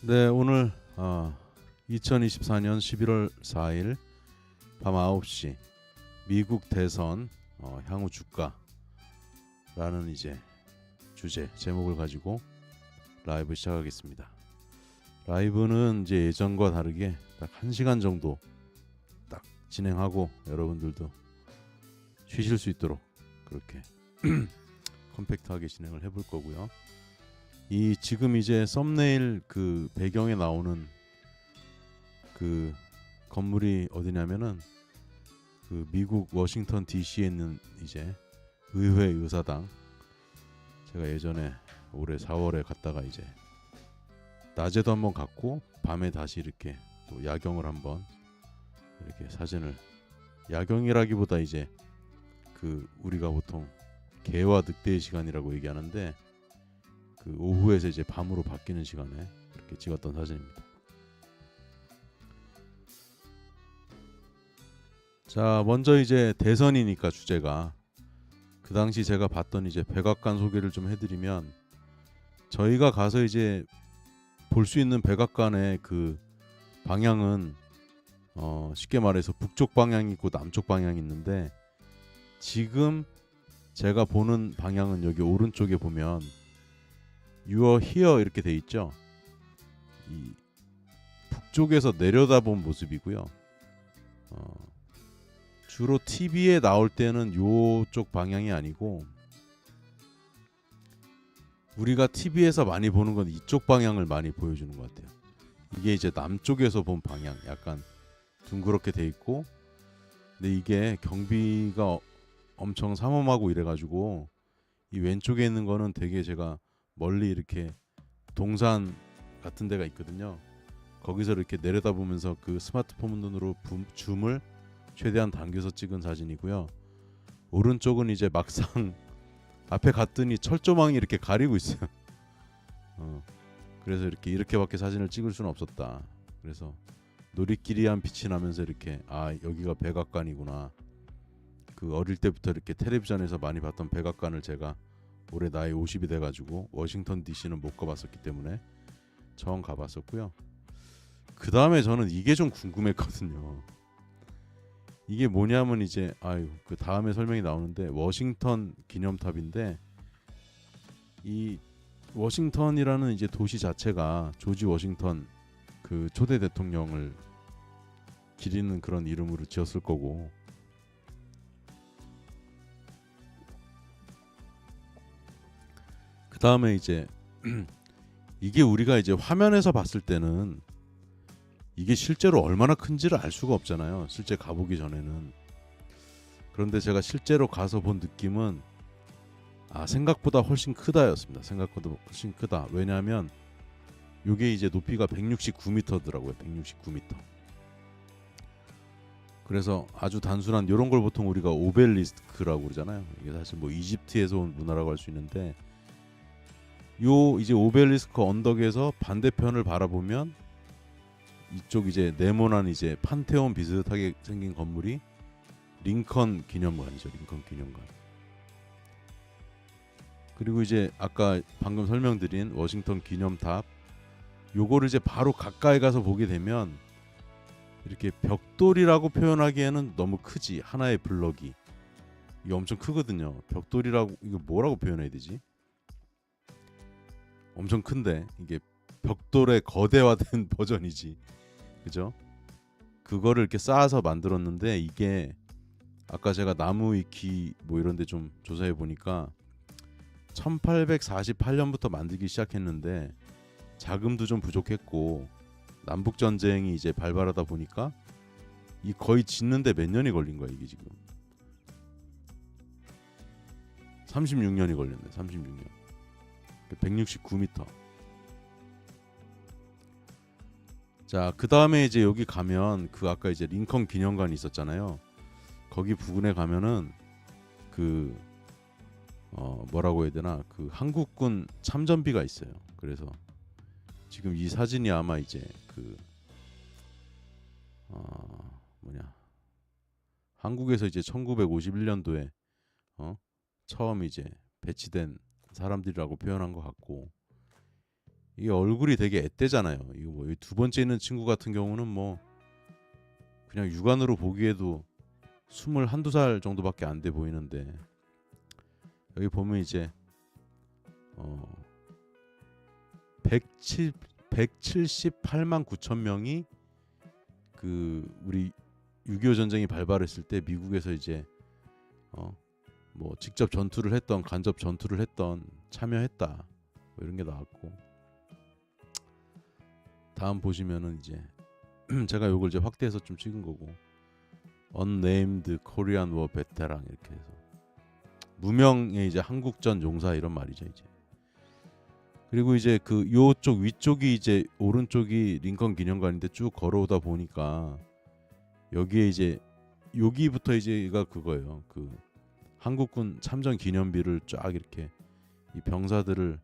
네, 오늘 2024년 11월 4일 밤 9시 미국 대선 향후 주가라는 이제 주제 제목을 가지고 라이브 시작하겠습니다. 라이브는 이제 예전과 다르게 딱 1시간 정도 딱 진행하고 여러분들도 쉬실 수 있도록 그렇게 컴팩트하게 진행을 해볼 거고요. 이 지금 이제 썸네일 그 배경에 나오는 그 건물이 어디냐면은 그 미국 워싱턴 DC에 있는 이제 의회 의사당. 제가 예전에 올해 4월에 갔다가 이제 낮에도 한번 갔고 밤에 다시 이렇게 또 야경을 한번 이렇게 사진을, 야경이라기보다 이제 그 우리가 보통 개와 늑대의 시간이라고 얘기하는데 그 오후에서 이제 밤으로 바뀌는 시간에 이렇게 찍었던 사진입니다. 자, 먼저 이제 대선이니까 주제가 그 당시 제가 봤던 이제 백악관 소개를 좀 해드리면, 저희가 가서 이제 볼 수 있는 백악관의 그 방향은 쉽게 말해서 북쪽 방향이 있고 남쪽 방향이 있는데, 지금 제가 보는 방향은 여기 오른쪽에 보면 You are here 이렇게 돼 있죠. 이 북쪽에서 내려다본 모습이고요. 주로 TV에 나올 때는 요쪽 방향이 아니고 우리가 TV에서 많이 보는 건 이쪽 방향을 많이 보여주는 것 같아요. 이게 이제 남쪽에서 본 방향, 약간 둥그렇게 돼 있고, 근데 이게 경비가 엄청 삼엄하고 이래가지고 이 왼쪽에 있는 거는 되게 제가 멀리 이렇게 동산 같은 데가 있거든요. 거기서 이렇게 내려다보면서 그 스마트폰 눈으로 줌을 최대한 당겨서 찍은 사진이고요. 오른쪽은 이제 막상 앞에 갔더니 철조망이 이렇게 가리고 있어요. 그래서 이렇게밖에 사진을 찍을 수는 없었다. 그래서 노리끼리한 빛이 나면서 이렇게 여기가 백악관이구나. 그 어릴 때부터 이렇게 텔레비전에서 많이 봤던 백악관을 제가 올해 나이 50이 돼가지고 워싱턴 DC는 못 가봤었기 때문에 처음 가봤었고요. 그 다음에 저는 이게 좀 궁금했거든요. 이게 뭐냐면 이제 그 다음에 설명이 나오는데 워싱턴 기념탑인데, 이 워싱턴이라는 이제 도시 자체가 조지 워싱턴 그 초대 대통령을 기리는 그런 이름으로 지었을 거고, 그 다음에 이제 이게 우리가 이제 화면에서 봤을 때는 이게 실제로 얼마나 큰지를 알 수가 없잖아요. 실제 가보기 전에는. 그런데 제가 실제로 가서 본 느낌은 생각보다 훨씬 크다였습니다. 생각보다 훨씬 크다. 왜냐하면 이게 이제 높이가 169m더라고요. 169m. 그래서 아주 단순한 이런 걸 보통 우리가 오벨리스크라고 그러잖아요. 이게 사실 뭐 이집트에서 온 문화라고 할 수 있는데, 요 이제 오벨리스크 언덕에서 반대편을 바라보면 이쪽 이제 네모난 이제 판테온 비슷하게 생긴 건물이 링컨 기념관이죠. 링컨 기념관. 그리고 이제 아까 방금 설명드린 워싱턴 기념탑, 요거를 이제 바로 가까이 가서 보게 되면 이렇게 벽돌이라고 표현하기에는 너무 크지. 하나의 블럭이 이게 엄청 크거든요. 벽돌이라고, 이거 뭐라고 표현해야 되지? 엄청 큰데 이게 벽돌의 거대화된 버전이지, 그죠? 그거를 이렇게 쌓아서 만들었는데, 이게 아까 제가 나무 위키 뭐 이런데 좀 조사해 보니까 1848년부터 만들기 시작했는데 자금도 좀 부족했고 남북 전쟁이 이제 발발하다 보니까 이 거의 짓는데 몇 년이 걸린 거야. 이게 지금 36년이 걸렸네. 36년. 169m. 자, 그 다음에 이제 여기 가면 그 아까 이제 링컨 기념관이 있었잖아요. 거기 부근에 가면은 그 뭐라고 해야 되나, 그 한국군 참전비가 있어요. 그래서 지금 이 사진이 아마 이제 그 뭐냐, 한국에서 이제 1951년도에 처음 이제 배치된 사람들이라고 표현한 것 같고, 이 얼굴이 되게 앳되잖아요. 이거 뭐 두 번째 있는 친구 같은 경우는 뭐 그냥 육안으로 보기에도 21~22살 정도밖에 안 돼 보이는데, 여기 보면 이제 178만 9천 명이 그 우리 6.25 전쟁이 발발했을 때 미국에서 이제 뭐 직접 전투를 했던, 간접 전투를 했던, 참여했다, 뭐 이런 게 나왔고, 다음 보시면은 이제 제가 요걸 이제 확대해서 좀 찍은 거고, Unnamed Korean War Veteran 이렇게 해서 무명의 이제 한국전 용사 이런 말이죠 이제. 그리고 이제 그 요쪽 위쪽이 이제 오른쪽이 링컨 기념관인데 쭉 걸어오다 보니까 여기에 이제 여기부터 이제가 그거예요. 그 한국군 참전 기념비를 쫙 이렇게 이 병사들을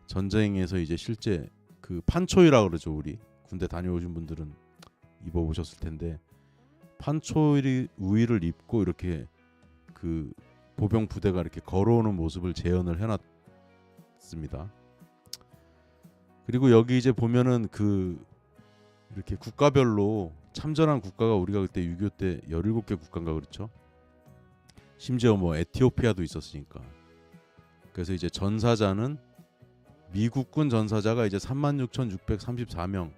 전쟁에서 이제 실제 그 판초이라 그러죠. 우리 군대 다녀오신 분들은 입어보셨을 텐데, 판초이 우위를 입고 이렇게 그 보병 부대가 이렇게 걸어오는 모습을 재현을 해놨습니다. 그리고 여기 이제 보면은 그 이렇게 국가별로 참전한 국가가 우리가 그때 6.25 때 17개 국가인가 그렇죠. 심지어 뭐 에티오피아도 있었으니까. 그래서 이제 전사자는 미국군 전사자가 이제 36,634명.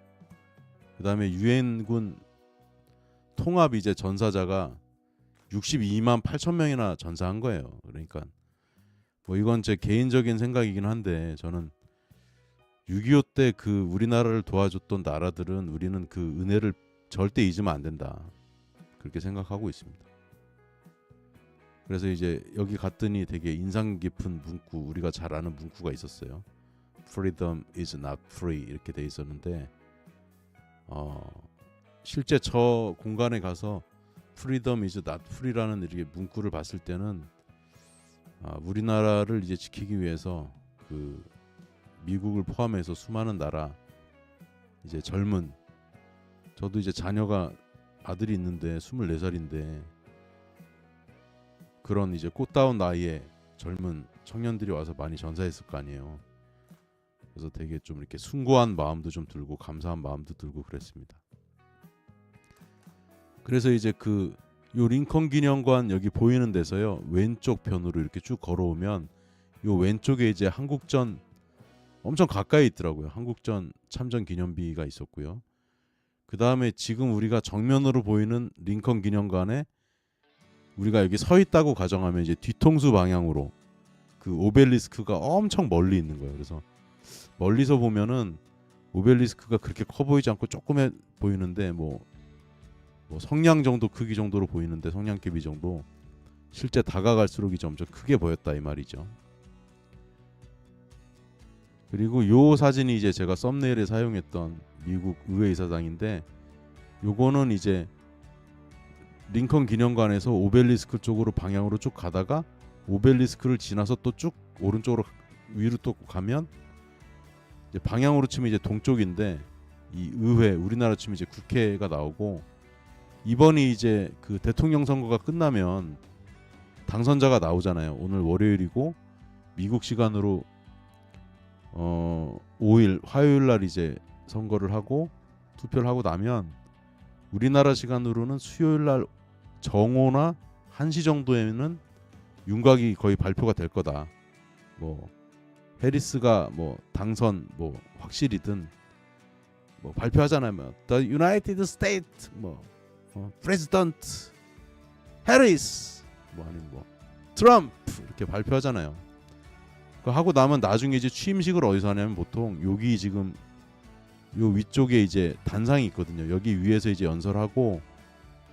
그다음에 유엔군 통합 이제 전사자가 62만 8천 명이나 전사한 거예요. 그러니까 뭐 이건 제 개인적인 생각이긴 한데, 저는 6.25 때 그 우리나라를 도와줬던 나라들은 우리는 그 은혜를 절대 잊으면 안 된다, 그렇게 생각하고 있습니다. 그래서 이제 여기 갔더니 되게 인상 깊은 문구, 우리가 잘 아는 문구가 있었어요. Freedom is not free 이렇게 돼 있었는데, 실제 저 공간에 가서 Freedom is not free라는 이렇게 문구를 봤을 때는 우리나라를 이제 지키기 위해서 그 미국을 포함해서 수많은 나라 이제 젊은, 저도 이제 자녀가 아들이 있는데 24살인데 그런 이제 꽃다운 나이에 젊은 청년들이 와서 많이 전사했을 거 아니에요. 그래서 되게 좀 이렇게 숭고한 마음도 좀 들고 감사한 마음도 들고 그랬습니다. 그래서 이제 그 요 링컨 기념관 여기 보이는 데서요, 왼쪽 편으로 이렇게 쭉 걸어오면 요 왼쪽에 이제 한국전 엄청 가까이 있더라고요. 한국전 참전 기념비가 있었고요. 그 다음에 지금 우리가 정면으로 보이는 링컨 기념관에 우리가 여기 서 있다고 가정하면 이제 뒤통수 방향으로 그 오벨리스크가 엄청 멀리 있는 거예요. 그래서 멀리서 보면은 오벨리스크가 그렇게 커 보이지 않고 조그매 보이는데 뭐 성냥 정도 크기 정도로 보이는데, 성냥개비 정도, 실제 다가갈수록 이제 엄청 크게 보였다 이 말이죠. 그리고 요 사진이 이제 제가 썸네일에 사용했던 미국 의회이사장인데, 요거는 이제 링컨 기념관에서 오벨리스크 쪽으로 방향으로 쭉 가다가 오벨리스크를 지나서 또 쭉 오른쪽으로 위로 또 가면 이제 방향으로 치면 이제 동쪽인데, 이 의회, 우리나라 치면 이제 국회가 나오고, 이번이 이제 그 대통령 선거가 끝나면 당선자가 나오잖아요. 오늘 월요일이고 미국 시간으로 5일 화요일 날 이제 선거를 하고 투표를 하고 나면 우리나라 시간으로는 수요일 날 정오나 1시 정도에는 윤곽이 거의 발표가 될 거다. 뭐 해리스가 뭐 당선 뭐 확실히든 뭐 발표하잖아요. 뭐 The United States 뭐 President 해리스 뭐 아니면 뭐 트럼프 이렇게 발표하잖아요. 그 하고 나면 나중에 이제 취임식을 어디서 하냐면 보통 여기 지금 요 위쪽에 이제 단상이 있거든요. 여기 위에서 이제 연설하고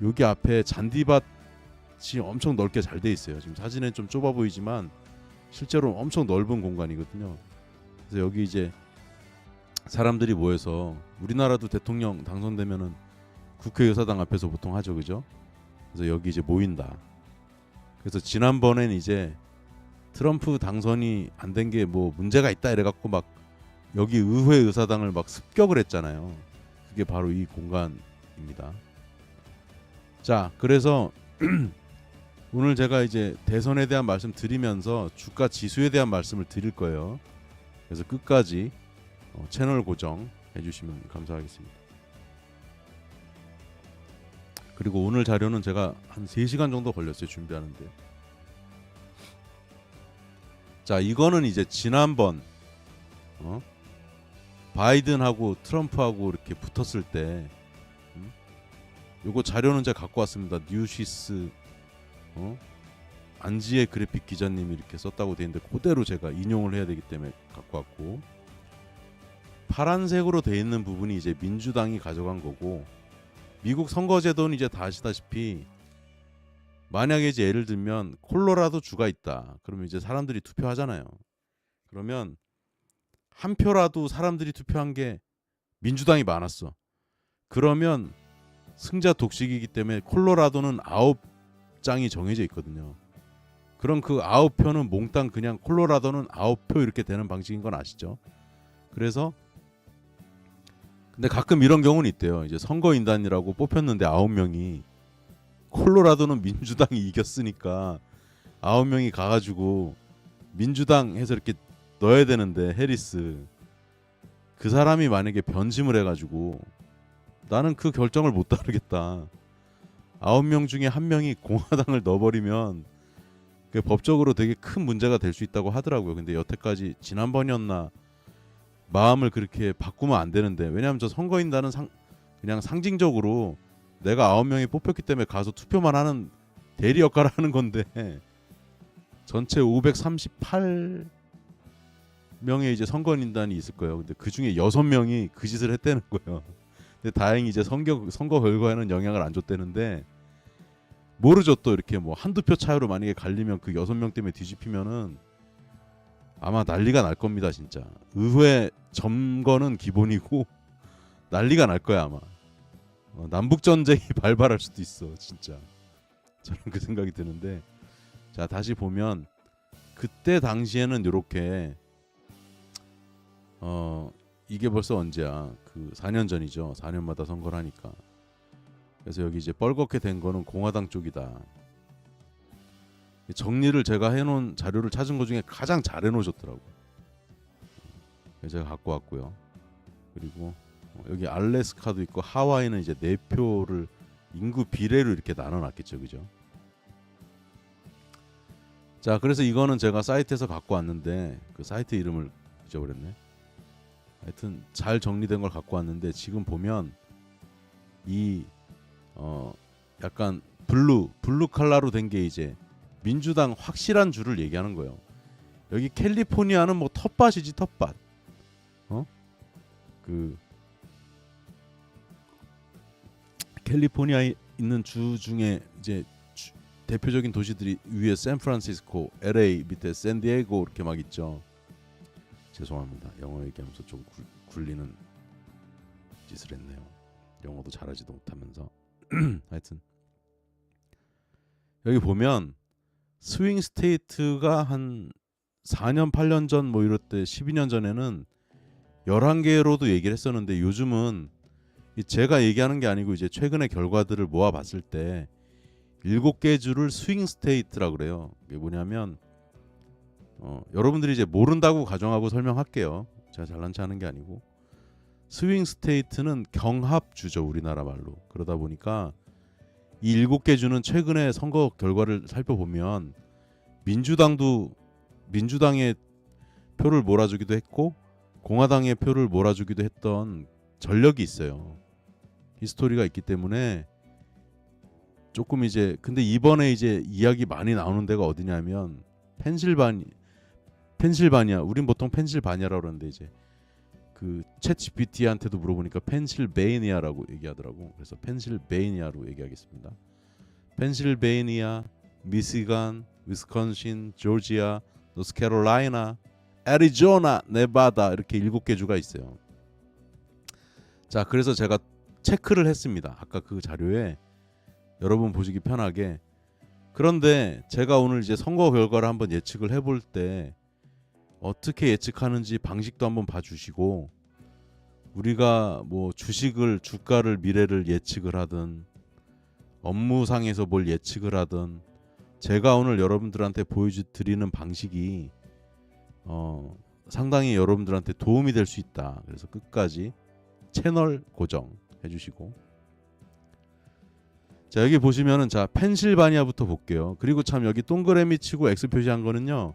여기 앞에 잔디밭이 엄청 넓게 잘 돼 있어요. 지금 사진엔 좀 좁아 보이지만 실제로 엄청 넓은 공간이거든요. 그래서 여기 이제 사람들이 모여서, 우리나라도 대통령 당선되면은 국회의사당 앞에서 보통 하죠, 그죠? 그래서 여기 이제 모인다. 그래서 지난번엔 이제 트럼프 당선이 안 된 게 뭐 문제가 있다 이래갖고 막 여기 의회 의사당을 막 습격을 했잖아요. 그게 바로 이 공간입니다. 자, 그래서 오늘 제가 이제 대선에 대한 말씀 드리면서 주가 지수에 대한 말씀을 드릴 거예요. 그래서 끝까지 채널 고정 해주시면 감사하겠습니다. 그리고 오늘 자료는 제가 한 3시간 정도 걸렸어요, 준비하는데. 자, 이거는 이제 지난번 바이든하고 트럼프하고 이렇게 붙었을 때 요거 자료는 제가 갖고 왔습니다. 뉴시스 안지혜 그래픽 기자님이 이렇게 썼다고 돼 있는데 그대로 제가 인용을 해야 되기 때문에 갖고 왔고, 파란색으로 돼 있는 부분이 이제 민주당이 가져간 거고, 미국 선거제도는 이제 다 아시다시피 만약에 이제 예를 들면 콜로라도 주가 있다. 그러면 이제 사람들이 투표하잖아요. 그러면 한 표라도 사람들이 투표한 게 민주당이 많았어. 그러면 승자 독식이기 때문에 콜로라도는 9장이 정해져 있거든요. 그럼 그 9표는 몽땅 그냥 콜로라도는 9표 이렇게 되는 방식인 건 아시죠? 그래서 근데 가끔 이런 경우는 있대요. 이제 선거인단이라고 뽑혔는데 9명이 콜로라도는 민주당이 이겼으니까 9명이 가가지고 민주당 해서 이렇게 넣어야 되는데 해리스 그 사람이 만약에 변심을 해가지고 나는 그 결정을 못 따르겠다. 9명 중에 1명이 공화당을 넣어버리면 그게 법적으로 되게 큰 문제가 될 수 있다고 하더라고요. 근데 여태까지 지난번이었나 마음을 그렇게 바꾸면 안 되는데, 왜냐하면 저 선거인단은 그냥 상징적으로 내가 9명이 뽑혔기 때문에 가서 투표만 하는 대리 역할을 하는 건데 전체 538명의 이제 선거인단이 있을 거예요. 근데 그 중에 6명이 그 짓을 했다는 거예요. 근데 다행히 이제 선거 결과에는 영향을 안 줬다는데, 모르죠. 또 이렇게 뭐 한두 표 차이로 만약에 갈리면 그 6명 때문에 뒤집히면은 아마 난리가 날 겁니다. 진짜 의회 점거는 기본이고 난리가 날 거야 아마. 남북 전쟁이 발발할 수도 있어 진짜. 저는 그 생각이 드는데, 자 다시 보면 그때 당시에는 이렇게 이게 벌써 언제야? 그 4년 전이죠. 4년마다 선거를 하니까. 그래서 여기 이제 뻘겋게 된 거는 공화당 쪽이다. 정리를 제가 해놓은 자료를 찾은 것 중에 가장 잘 해놓으셨더라고요. 제가 갖고 왔고요. 그리고 여기 알래스카도 있고 하와이는 이제 4표를 인구 비례로 이렇게 나눠놨겠죠, 그죠? 자, 그래서 이거는 제가 사이트에서 갖고 왔는데 그 사이트 이름을 잊어버렸네. 하여튼 잘 정리된 걸 갖고 왔는데, 지금 보면 이 약간 블루 컬러로 된 게 이제 민주당 확실한 주를 얘기하는 거예요. 여기 캘리포니아는 뭐 텃밭이지 텃밭. 그 캘리포니아에 있는 주 중에 이제 대표적인 도시들이 위에 샌프란시스코, LA 밑에 샌디에고 이렇게 막 있죠. 죄송합니다. 영어 얘기하면서 좀 굴리는 짓을 했네요. 영어도 잘하지도 못하면서. 하여튼 여기 보면 스윙 스테이트가 한 4년 8년 전 뭐 이럴 때 12년 전에는 11개로도 얘기를 했었는데, 요즘은 제가 얘기하는 게 아니고 이제 최근의 결과들을 모아봤을 때 7개 주를 스윙 스테이트라고 그래요. 이게 뭐냐면 여러분들이 이제 모른다고 가정하고 설명할게요. 제가 잘난 체 하는 게 아니고, 스윙 스테이트는 경합주죠, 우리나라 말로. 그러다 보니까 이 7개 주는 최근의 선거 결과를 살펴보면 민주당의 표를 몰아주기도 했고 공화당의 표를 몰아주기도 했던 전력이 있어요. 히스토리가 있기 때문에 조금 이제, 근데 이번에 이제 이야기 많이 나오는 데가 어디냐면 펜실바니아. 우린 보통 펜실바니아라고 그러는데 이제 그 챗GPT한테도 물어보니까 펜실베이니아라고 얘기하더라고. 그래서 펜실베이니아로 얘기하겠습니다. 펜실베이니아, 미시간, 위스콘신, 조지아, 노스캐롤라이나, 애리조나, 네바다, 이렇게 7개 주가 있어요. 자, 그래서 제가 체크를 했습니다. 아까 그 자료에 여러분 보시기 편하게. 그런데 제가 오늘 이제 선거 결과를 한번 예측을 해볼 때 어떻게 예측하는지 방식도 한번 봐주시고, 우리가 뭐 주가를 미래를 예측을 하든 업무상에서 뭘 예측을 하든 제가 오늘 여러분들한테 보여드리는 방식이 상당히 여러분들한테 도움이 될 수 있다. 그래서 끝까지 채널 고정 해주시고, 자 여기 보시면은 자 펜실바니아부터 볼게요. 그리고 참 여기 동그라미 치고 X 표시한 거는요,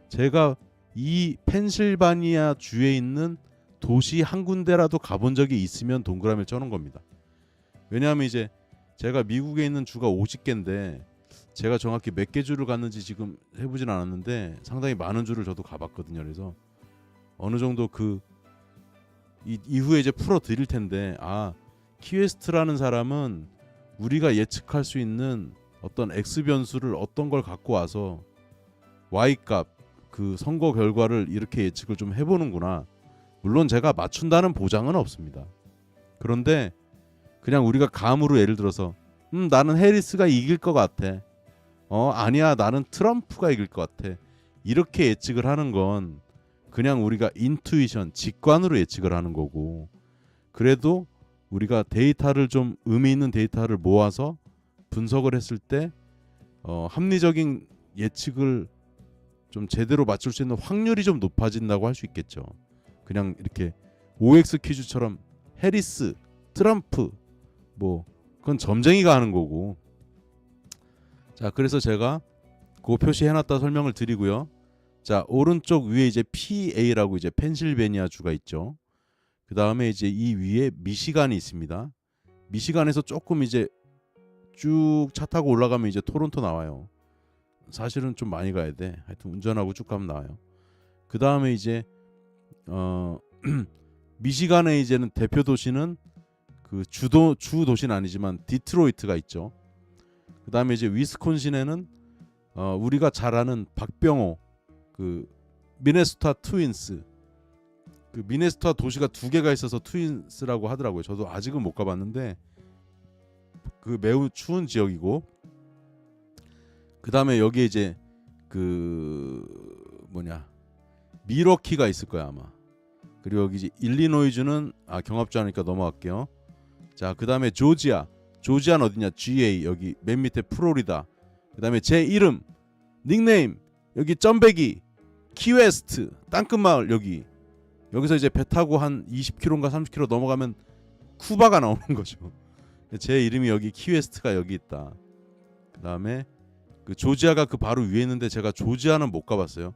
제가 이 펜실바니아 주에 있는 도시 한 군데라도 가본 적이 있으면 동그라미를 쳐놓은 겁니다. 왜냐하면 이제 제가 미국에 있는 주가 50개인데 제가 정확히 몇 개 주를 갔는지 지금 해보진 않았는데 상당히 많은 주를 저도 가봤거든요. 그래서 어느 정도 그 이후에 이제 풀어 드릴 텐데, 키웨스트라는 사람은 우리가 예측할 수 있는 어떤 X 변수를 어떤 걸 갖고 와서 Y 값 그 선거 결과를 이렇게 예측을 좀 해보는구나. 물론 제가 맞춘다는 보장은 없습니다. 그런데 그냥 우리가 감으로 예를 들어서 나는 해리스가 이길 것 같아. 아니야 나는 트럼프가 이길 것 같아. 이렇게 예측을 하는 건 그냥 우리가 인투이션, 직관으로 예측을 하는 거고, 그래도 우리가 데이터를 좀 의미 있는 데이터를 모아서 분석을 했을 때 합리적인 예측을 좀 제대로 맞출 수 있는 확률이 좀 높아진다고 할 수 있겠죠. 그냥 이렇게 OX 퀴즈처럼 해리스, 트럼프 뭐 그건 점쟁이가 하는 거고. 자 그래서 제가 그거 표시해놨다 설명을 드리고요. 자 오른쪽 위에 이제 PA라고 이제 펜실베니아 주가 있죠. 그 다음에 이제 이 위에 미시간이 있습니다. 미시간에서 조금 이제 쭉 차 타고 올라가면 이제 토론토 나와요. 사실은 좀 많이 가야 돼. 하여튼 운전하고 쭉 가면 나와요. 그 다음에 이제 미시간의 이제는 대표 도시는 그 주 도시는 아니지만 디트로이트가 있죠. 그 다음에 이제 위스콘신에는 우리가 잘 아는 박병호 그 미네소타 트윈스, 그 미네소타 도시가 두 개가 있어서 트윈스라고 하더라고요. 저도 아직은 못 가봤는데 그 매우 추운 지역이고, 그 다음에 여기에 이제 그 미러키가 있을 거야 아마. 그리고 여기 이제 일리노이주는 경합주 하니까 넘어갈게요. 자 그 다음에 조지아는 어디냐? GA 여기 맨 밑에 플로리다. 그 다음에 제 이름 닉네임 여기 점배기 키웨스트 땅끝마을 여기서 이제 배 타고 한 20km인가 30km 넘어가면 쿠바가 나오는 거죠. 제 이름이 여기 키웨스트가 여기 있다. 그 다음에 그 조지아가 그 바로 위에 있는데 제가 조지아는 못 가봤어요.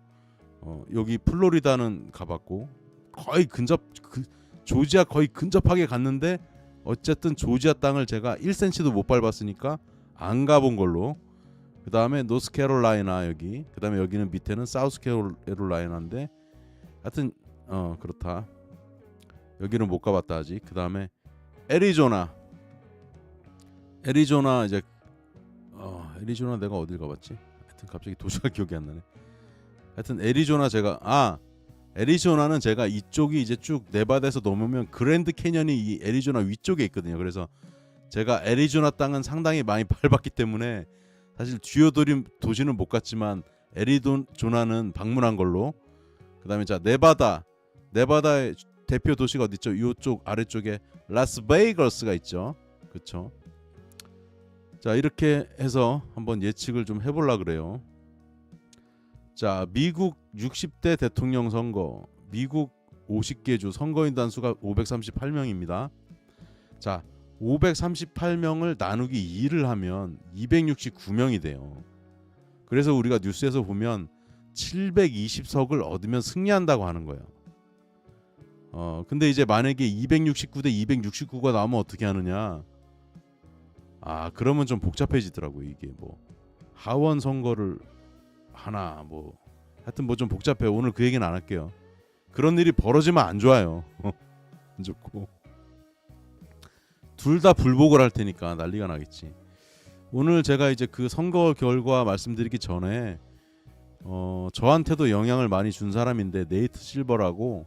여기 플로리다는 가봤고 거의 조지아 거의 근접하게 갔는데 어쨌든 조지아 땅을 제가 1cm도 못 밟았으니까 안 가본 걸로. 그 다음에 노스캐롤라이나 여기, 그 다음에 여기는 밑에는 사우스캐롤라이나인데 하여튼 그렇다. 여기는 못 가봤다 아직. 그 다음에 애리조나 이제 애리조나 내가 어딜 가봤지? 하여튼 갑자기 도시가 기억이 안 나네. 하여튼 애리조나 애리조나는 제가 이쪽이 이제 쭉 네바다에서 넘으면 그랜드 캐년이 이 애리조나 위쪽에 있거든요. 그래서 제가 애리조나 땅은 상당히 많이 밟았기 때문에 사실 주요 도시는 못 갔지만 애리조나는 방문한 걸로. 그 다음에 자 네바다의 대표 도시가 어디 있죠? 이쪽 아래쪽에 라스베이거스가 있죠. 그렇죠? 자 이렇게 해서 한번 예측을 좀 해보려 그래요. 자 미국 60대 대통령 선거, 미국 50개 주 선거인 단수가 538명입니다. 자 538명을 나누기 2를 하면 269명이 돼요. 그래서 우리가 뉴스에서 보면 720석을 얻으면 승리한다고 하는 거예요. 근데 이제 만약에 269대 269가 나오면 어떻게 하느냐? 그러면 좀 복잡해지더라고요. 이게 뭐 하원 선거를 하나 뭐 하여튼 뭐 좀 복잡해요. 오늘 그 얘기는 안 할게요. 그런 일이 벌어지면 안 좋아요. 안 좋고 둘 다 불복을 할 테니까 난리가 나겠지. 오늘 제가 이제 그 선거 결과 말씀드리기 전에 저한테도 영향을 많이 준 사람인데 네이트 실버라고,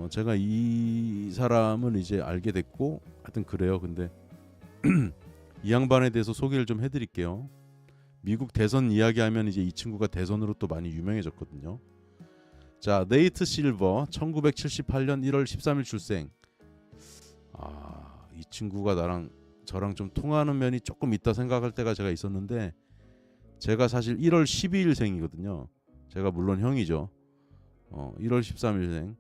제가 이 사람을 이제 알게 됐고 하여튼 그래요. 근데 이 양반에 대해서 소개를 좀 해드릴게요. 미국 대선 이야기하면 이제 이 친구가 대선으로 또 많이 유명해졌거든요. 자 네이트 실버 1978년 1월 13일 출생. 이 친구가 저랑 좀 통하는 면이 조금 있다 생각할 때가 제가 있었는데, 제가 사실 1월 12일 생이거든요. 제가 물론 형이죠. 1월 13일생.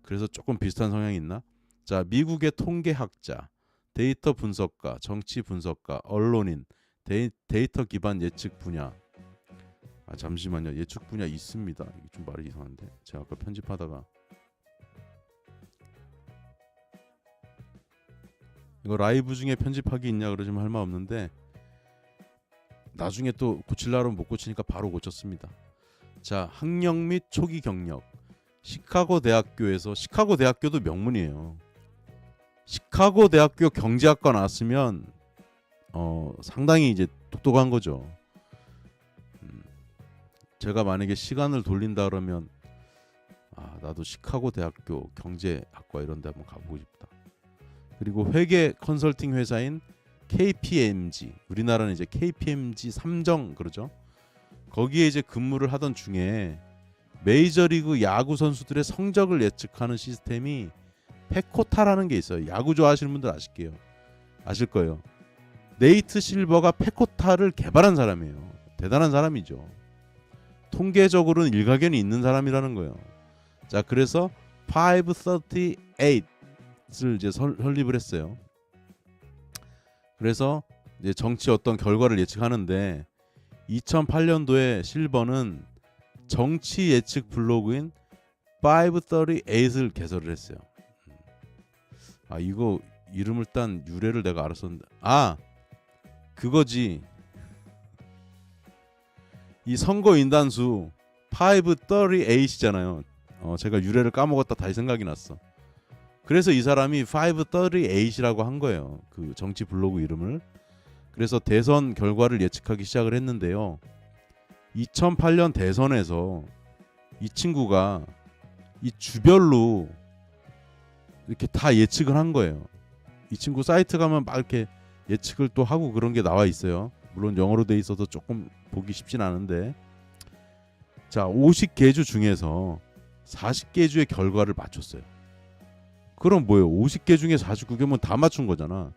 그래서 조금 비슷한 성향이 있나? 자, 미국의 통계학자, 데이터 분석가, 정치 분석가, 언론인, 데이터 기반 예측 분야. 잠시만요. 예측 분야 있습니다. 이게 좀 말이 이상한데. 제가 아까 편집하다가 이거 라이브 중에 편집하기 있냐 그러시면 할 말 없는데 나중에 또 고칠라면 못 고치니까 바로 고쳤습니다. 자, 학력 및 초기 경력. 시카고 대학교에서, 시카고 대학교도 명문이에요. 시카고 대학교 경제학과 나왔으면 상당히 이제 똑똑한 거죠. 제가 만약에 시간을 돌린다 그러면 나도 시카고 대학교 경제학과 이런 데 한번 가보고 싶다. 그리고 회계 컨설팅 회사인 KPMG, 우리나라는 이제 KPMG 삼정 그러죠. 거기에 이제 근무를 하던 중에 메이저리그 야구 선수들의 성적을 예측하는 시스템이 페코타라는 게 있어요. 야구 좋아하시는 분들 아실 거예요. 네이트 실버가 페코타를 개발한 사람이에요. 대단한 사람이죠. 통계적으로는 일가견이 있는 사람이라는 거예요. 자, 그래서 538을 이제 설립을 했어요. 그래서 이제 정치 어떤 결과를 예측하는데 2008년도에 실버는 정치 예측 블로그인 538을 개설을 했어요. 이거 이름을 딴 유래를 내가 알았었는데 그거지. 이 선거 인단수 538이잖아요. 제가 유래를 까먹었다 다시 생각이 났어. 그래서 이 사람이 538이라고 한 거예요. 그 정치 블로그 이름을. 그래서 대선 결과를 예측하기 시작을 했는데요. 2008년 대선에서 이 친구가 이 주별로 이렇게 다 예측을 한 거예요. 이 친구 사이트 가면 막 이렇게 예측을 또 하고 그런 게 나와 있어요. 물론 영어로 돼 있어서 조금 보기 쉽진 않은데. 자, 50개주 중에서 40개주의 결과를 맞췄어요. 그럼 뭐예요? 50개 중에 49개면 다 맞춘 거잖아.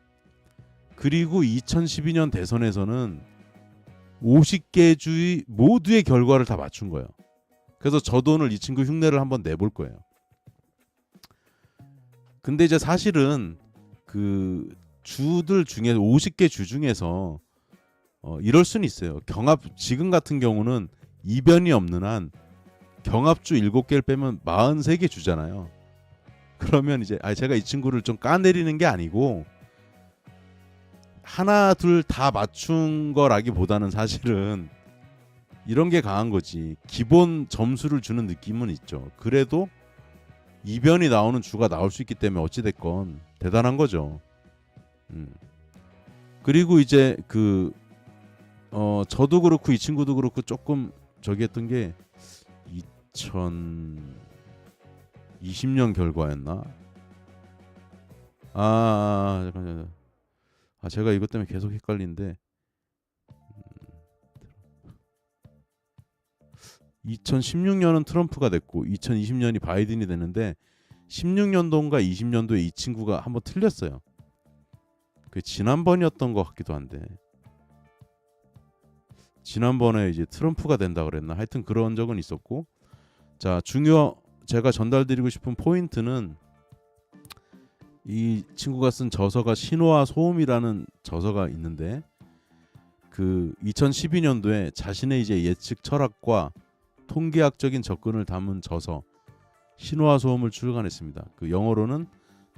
그리고 2012년 대선에서는 50개주의 모두의 결과를 다 맞춘 거예요. 그래서 저도 오늘 이 친구 흉내를 한번 내볼 거예요. 근데 이제 사실은 그 주들 중에 50개 주 중에서 이럴 수는 있어요. 지금 같은 경우는 이변이 없는 한 경합주 7개를 빼면 43개 주잖아요. 그러면 이제 제가 이 친구를 좀 까내리는 게 아니고 하나 둘 다 맞춘 거라기보다는 사실은 이런 게 강한 거지. 기본 점수를 주는 느낌은 있죠. 그래도 이변이 나오는 주가 나올 수 있기 때문에 어찌됐건 대단한 거죠. 그리고 이제 저도 그렇고 이 친구도 그렇고 조금 저기 했던 게 2020년 결과였나? 잠깐만요. 제가 이것 때문에 계속 헷갈리는데 2016년은 트럼프가 됐고 2020년이 바이든이 되는데 16년도인가 20년도에 이 친구가 한번 틀렸어요. 그 지난번이었던 것 같기도 한데 지난번에 이제 트럼프가 된다 그랬나? 하여튼 그런 적은 있었고. 자, 제가 전달드리고 싶은 포인트는 이 친구가 쓴 저서가 신호와 소음이라는 저서가 있는데 그 2012년도에 자신의 이제 예측 철학과 통계학적인 접근을 담은 저서 신호와 소음을 출간했습니다. 그 영어로는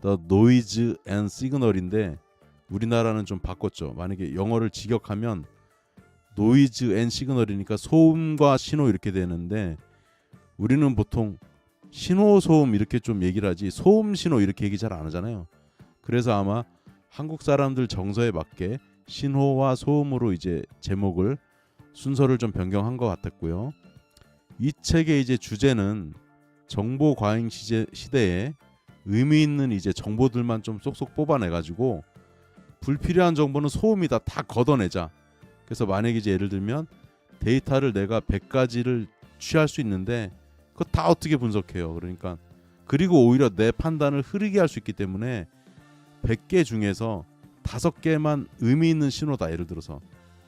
The Noise and Signal인데 우리나라는 좀 바꿨죠. 만약에 영어를 직역하면 Noise and Signal이니까 소음과 신호 이렇게 되는데 우리는 보통 신호 소음 이렇게 좀 얘기를 하지 소음 신호 이렇게 얘기 잘 안 하잖아요. 그래서 아마 한국 사람들 정서에 맞게 신호와 소음으로 이제 제목을 순서를 좀 변경한 것 같았고요. 이 책의 이제 주제는 정보 과잉 시대에 의미 있는 이제 정보들만 좀 쏙쏙 뽑아내 가지고 불필요한 정보는 소음이다 다 걷어내자. 그래서 만약에 이제 예를 들면 데이터를 내가 100가지를 취할 수 있는데 그거 다 어떻게 분석해요. 그러니까 그리고 오히려 내 판단을 흐리게 할 수 있기 때문에 100개 중에서 5개만 의미 있는 신호다. 예를 들어서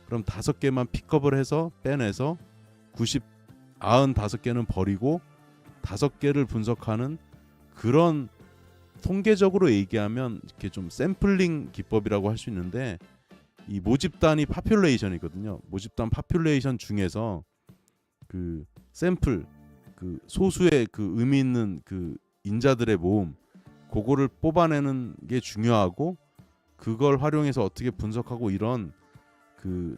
그럼 5개만 픽업을 해서 빼내서 95개는 버리고 5개를 분석하는 그런, 통계적으로 얘기하면 이렇게 좀 샘플링 기법이라고 할 수 있는데, 이 모집단이 파퓰레이션이거든요. 모집단 파퓰레이션 중에서 그 샘플, 그 소수의 그 의미 있는 그 인자들의 모음, 그거를 뽑아내는 게 중요하고, 그걸 활용해서 어떻게 분석하고, 이런 그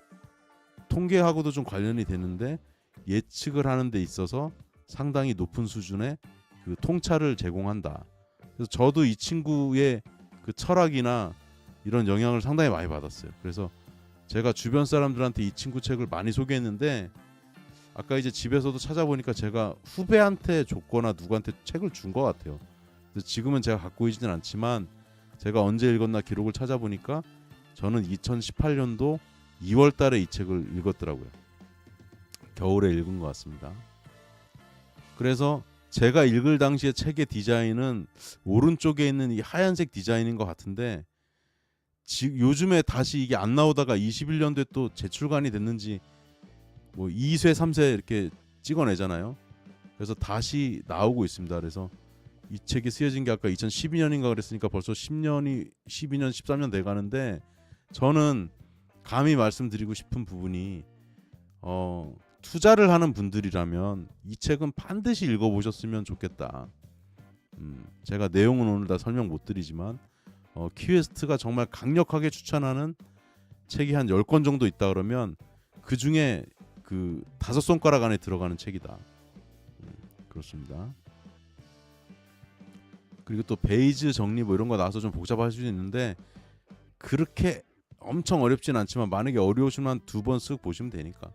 통계하고도 좀 관련이 되는데, 예측을 하는 데 있어서 상당히 높은 수준의 그 통찰을 제공한다. 그래서 저도 이 친구의 그 철학이나 이런 영향을 상당히 많이 받았어요. 그래서 제가 주변 사람들한테 이 친구 책을 많이 소개했는데, 아까 이제 집에서도 찾아보니까 제가 후배한테 줬거나 누구한테 책을 준 것 같아요. 그래서 지금은 제가 갖고 있지는 않지만, 제가 언제 읽었나 기록을 찾아보니까 저는 2018년도 2월 달에 이 책을 읽었더라고요. 겨울에 읽은 것 같습니다. 그래서 제가 읽을 당시에 책의 디자인은 오른쪽에 있는 이 하얀색 디자인인 것 같은데, 요즘에 다시 이게 안 나오다가 21년도에 또 재출간이 됐는지 뭐 2쇄 3쇄 이렇게 찍어내잖아요. 그래서 다시 나오고 있습니다. 그래서 이 책이 쓰여진 게 아까 2012년인가 그랬으니까 벌써 10년이 12년 13년 돼가는데, 저는 감히 말씀드리고 싶은 부분이, 투자를 하는 분들이라면 이 책은 반드시 읽어보셨으면 좋겠다. 제가 내용은 오늘 다 설명 못 드리지만, 키웨스트가 정말 강력하게 추천하는 책이 한 10권 정도 있다 그러면 그 중에 그 5손가락 안에 들어가는 책이다. 그렇습니다. 그리고 또 베이즈 정리 뭐 이런 거 나와서 좀 복잡할 수 있는데, 그렇게 엄청 어렵진 않지만 만약에 어려우시면 한 2번 쓱 보시면 되니까.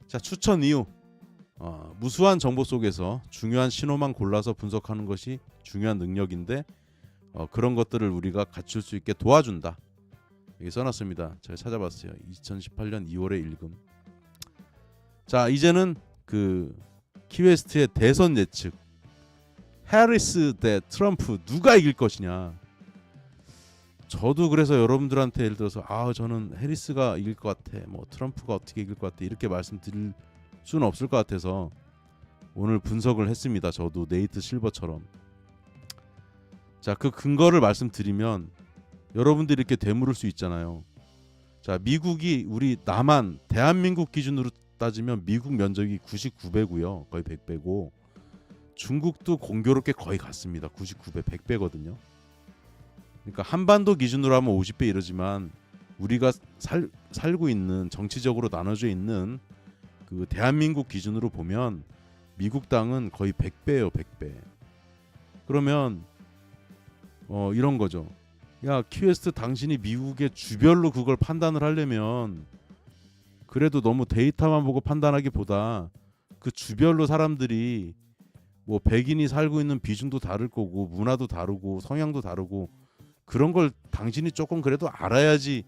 자, 추천 이유. 무수한 정보 속에서 중요한 신호만 골라서 분석하는 것이 중요한 능력인데, 그런 것들을 우리가 갖출 수 있게 도와준다. 여기 써놨습니다. 제가 찾아봤어요. 2018년 2월에 읽음. 자, 이제는 그 키웨스트의 대선 예측. 해리스 대 트럼프 누가 이길 것이냐. 저도 그래서 여러분들한테 예를 들어서 저는 해리스가 이길 것 같아, 뭐 트럼프가 어떻게 이길 것 같아, 이렇게 말씀드릴 수는 없을 것 같아서 오늘 분석을 했습니다. 저도 네이트 실버처럼. 자, 그 근거를 말씀드리면 여러분들이 이렇게 되물을 수 있잖아요. 자, 미국이 우리 남한 대한민국 기준으로 따지면 미국 면적이 99배고요. 거의 100배고, 중국도 공교롭게 거의 같습니다. 99배, 100배거든요. 그러니까 한반도 기준으로 하면 50배 이러지만, 우리가 살고 있는, 정치적으로 나눠져 있는 그 대한민국 기준으로 보면 미국 땅은 거의 100배예요. 100배. 그러면 이런 거죠. 야, 키웨스트 당신이 미국의 주별로 그걸 판단을 하려면 그래도 너무 데이터만 보고 판단하기보다 그 주별로 사람들이 뭐 백인이 살고 있는 비중도 다를 거고, 문화도 다르고, 성향도 다르고, 그런 걸 당신이 조금 그래도 알아야지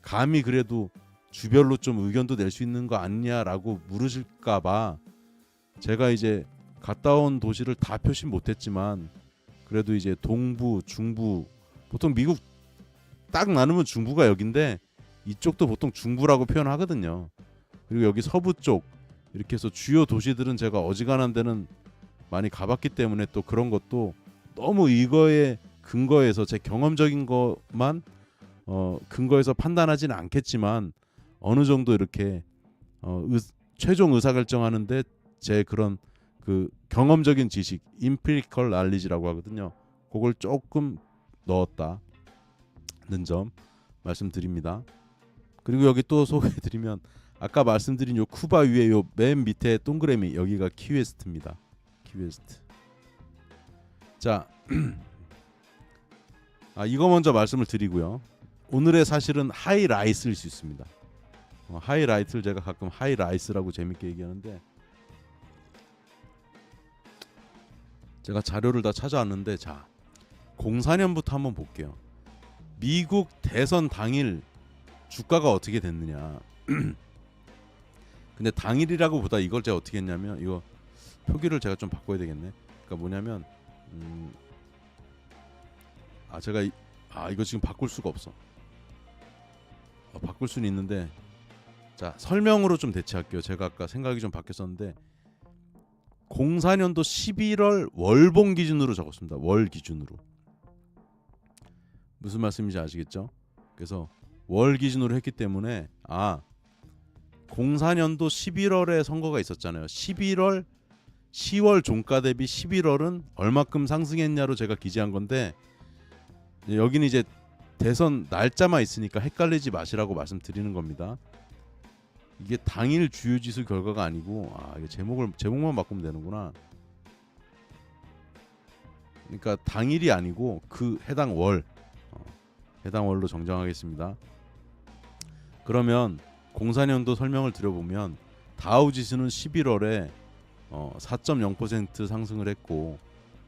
감히 그래도 주별로 좀 의견도 낼 수 있는 거 아니냐라고 물으실까봐 제가 이제 갔다 온 도시를 다 표시 못했지만, 그래도 이제 동부, 중부, 보통 미국 딱 나누면 중부가 여긴데 이쪽도 보통 중부라고 표현하거든요. 그리고 여기 서부 쪽, 이렇게 해서 주요 도시들은 제가 어지간한 데는 많이 가봤기 때문에 또 그런 것도 너무 이거에 근거해서 제 경험적인 것만 근거해서 판단하지는 않겠지만, 어느 정도 이렇게 최종 의사결정하는데 제 그런 그 경험적인 지식, empirical knowledge라고 하거든요. 그걸 조금 넣었다는 점 말씀드립니다. 그리고 여기 또 소개해드리면, 아까 말씀드린 요 쿠바 위에 요 맨 밑에 동그라미, 여기가 키웨스트입니다. 키웨스트. 자, 이거 먼저 말씀을 드리고요. 오늘의 사실은 하이라이트일 수 있습니다. 하이라이트를 제가 가끔 하이라이스라고 재밌게 얘기하는데, 제가 자료를 다 찾아왔는데, 자, 04년부터 한번 볼게요. 미국 대선 당일 주가가 어떻게 됐느냐. 근데 당일이라고 보다 이걸 제가 어떻게 했냐면, 이거 표기를 제가 좀 바꿔야 되겠네. 그러니까 뭐냐면 제가 이거 지금 바꿀 수가 없어. 바꿀 수는 있는데, 자, 설명으로 좀 대체할게요. 제가 아까 생각이 좀 바뀌었었는데, 04년도 11월 월봉 기준으로 적었습니다. 월 기준으로. 무슨 말씀인지 아시겠죠? 그래서 월 기준으로 했기 때문에 04년도 11월에 선거가 있었잖아요. 11월 10월 종가 대비 11월은 얼마큼 상승했냐로 제가 기재한 건데, 여기는 이제 대선 날짜만 있으니까 헷갈리지 마시라고 말씀드리는 겁니다. 이게 당일 주요지수 결과가 아니고, 이게 제목만 바꾸면 되는구나. 그러니까 당일이 아니고 그 해당 월로 정정하겠습니다. 그러면 04년도 설명을 드려보면 다우지수는 11월에 4.0% 상승을 했고,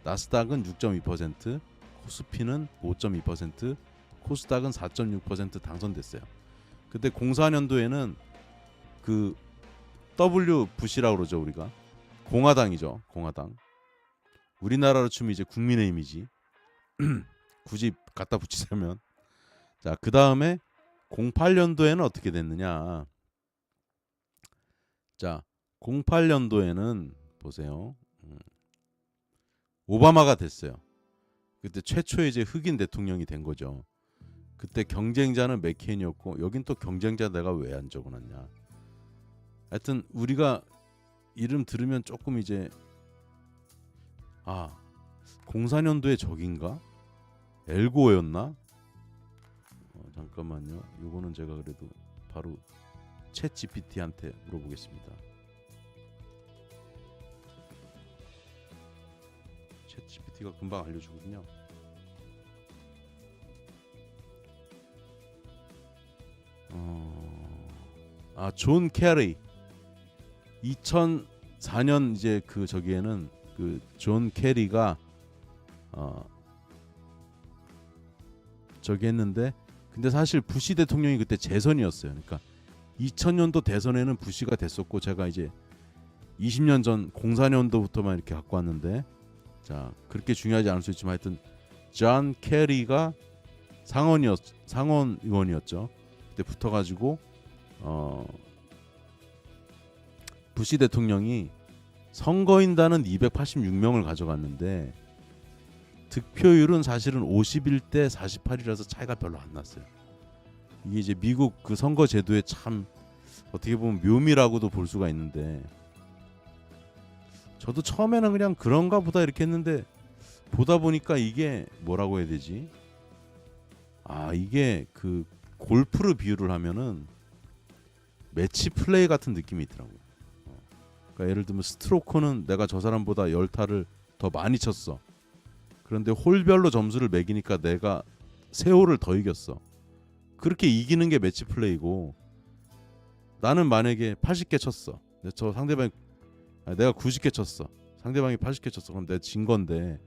나스닥은 6.2%, 코스피는 5.2%, 코스닥은 4.6% 당선됐어요. 그때 04년도에는 그 W 부시라고 그러죠. 우리가 공화당이죠. 공화당. 우리나라로 치면 이제 국민의힘이지. 굳이 갖다 붙이자면. 자, 그 다음에 08년도에는 어떻게 됐느냐. 자, 08년도에는 보세요. 오바마가 됐어요. 그때 최초의 이제 흑인 대통령이 된 거죠. 그때 경쟁자는 맥케인이었고, 여긴 또 경쟁자 내가 왜 안 적어놨냐. 하여튼 우리가 이름 들으면 조금 이제 04년도에 적인가? 엘고였나? 잠깐만요. 요거는 제가 그래도 바로 챗 GPT한테 물어보겠습니다. 챗 GPT가 금방 알려주거든요. 존 캐리. 2004년 이제 그 저기에는 그 존 캐리가 저기 했는데, 근데 사실 부시 대통령이 그때 재선이었어요. 그러니까 2000년도 대선에는 부시가 됐었고, 제가 이제 20년 전 04년도부터만 이렇게 갖고 왔는데, 자, 그렇게 중요하지 않을 수 있지만 하여튼 존 캐리가 상원 의원이었죠. 그때 붙어가지고 부시 대통령이 선거인단은 286명을 가져갔는데 득표율은 사실은 51대 48이라서 차이가 별로 안 났어요. 이게 이제 미국 그 선거 제도의 참 어떻게 보면 묘미라고도 볼 수가 있는데, 저도 처음에는 그냥 그런가 보다 이렇게 했는데, 보다 보니까 이게 뭐라고 해야 되지? 이게 그 골프를 비유를 하면은 매치 플레이 같은 느낌이 있더라고요. 그러니까 예를 들면 스트로크는 내가 저 사람보다 10타를 더 많이 쳤어. 그런데 홀별로 점수를 매기니까 내가 세 홀을 더 이겼어. 그렇게 이기는 게 매치 플레이고, 나는 만약에 80개 쳤어. 저 상대방이 내가 90개 쳤어. 상대방이 80개 쳤어. 그럼 내가 진 건데,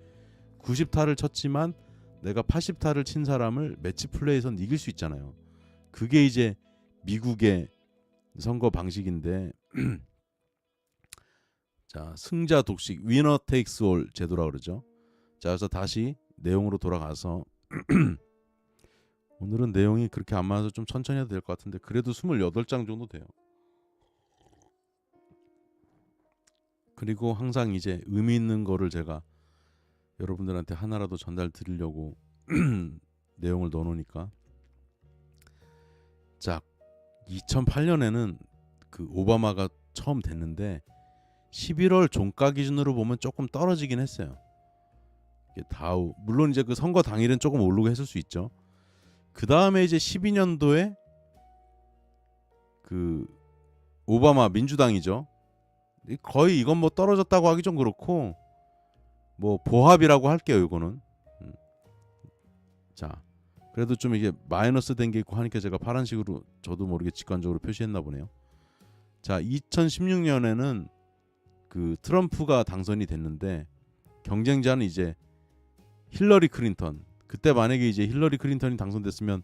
90타를 쳤지만 내가 80타를 친 사람을 매치 플레이에선 이길 수 있잖아요. 그게 이제 미국의 선거 방식인데 자, 승자 독식, 위너 테이크스 올 제도라고 그러죠. 자, 그래서 다시 내용으로 돌아가서 오늘은 내용이 그렇게 안 많아서 좀 천천히 해도 될 것 같은데, 그래도 28장 정도 돼요. 그리고 항상 이제 의미 있는 거를 제가 여러분들한테 하나라도 전달 드리려고 내용을 넣어놓으니까. 자, 2008년에는 그 오바마가 처음 됐는데 11월 종가 기준으로 보면 조금 떨어지긴 했어요. 이게 다우, 물론 이제 그 선거 당일은 조금 오르고 했을 수 있죠. 그 다음에 이제 12년도에 그 오바마 민주당이죠. 거의 이건 뭐 떨어졌다고 하기 좀 그렇고, 뭐 보합이라고 할게요. 이거는. 자, 그래도 좀 이게 마이너스 된 게 있고 하니까 제가 파란색으로 저도 모르게 직관적으로 표시했나 보네요. 자, 2016년에는 그 트럼프가 당선이 됐는데 경쟁자는 이제 힐러리 클린턴. 그때 만약에 이제 힐러리 클린턴이 당선됐으면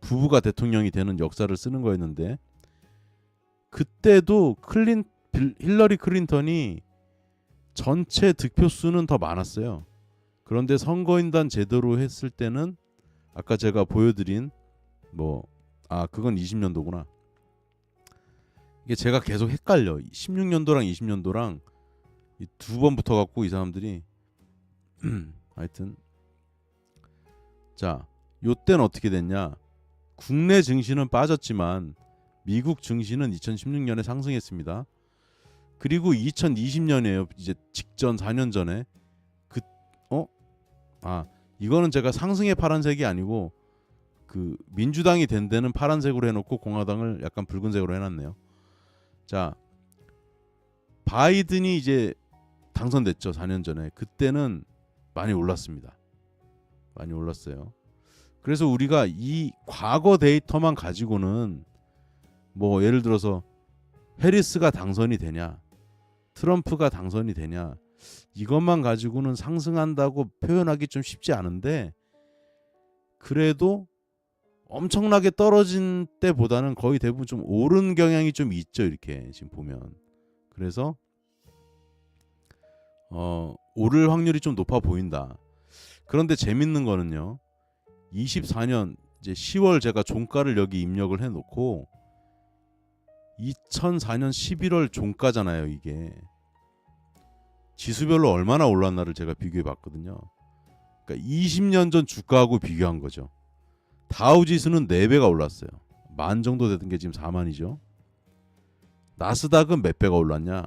부부가 대통령이 되는 역사를 쓰는 거였는데, 그때도 힐러리 클린턴이 전체 득표수는 더 많았어요. 그런데 선거인단 제대로 했을 때는 아까 제가 보여드린 그건 20년도구나. 이게 제가 계속 헷갈려. 16년도랑 20년도랑 이 두 번 붙어갖고 이 사람들이 하여튼 자 요때는 어떻게 됐냐. 국내 증시는 빠졌지만 미국 증시는 2016년에 상승했습니다. 그리고 2020년이에요. 이제 직전 4년 전에 이거는 제가 상승의 파란색이 아니고 그 민주당이 된 데는 파란색으로 해놓고 공화당을 약간 붉은색으로 해놨네요. 자, 바이든이 이제 당선됐죠. 4년 전에. 그때는 많이 올랐습니다. 많이 올랐어요. 그래서 우리가 이 과거 데이터만 가지고는 뭐 예를 들어서 해리스가 당선이 되냐, 트럼프가 당선이 되냐, 이것만 가지고는 상승한다고 표현하기 좀 쉽지 않은데, 그래도 엄청나게 떨어진 때보다는 거의 대부분 좀 오른 경향이 좀 있죠. 이렇게 지금 보면. 그래서 오를 확률이 좀 높아 보인다. 그런데 재밌는 거는요. 24년 이제 10월 제가 종가를 여기 입력을 해놓고 2004년 11월 종가잖아요. 이게 지수별로 얼마나 올랐나를 제가 비교해 봤거든요. 그러니까 20년 전 주가하고 비교한 거죠. 다우지수는 4배가 올랐어요. 만 정도 되던 게 지금 4만이죠. 나스닥은 몇 배가 올랐냐?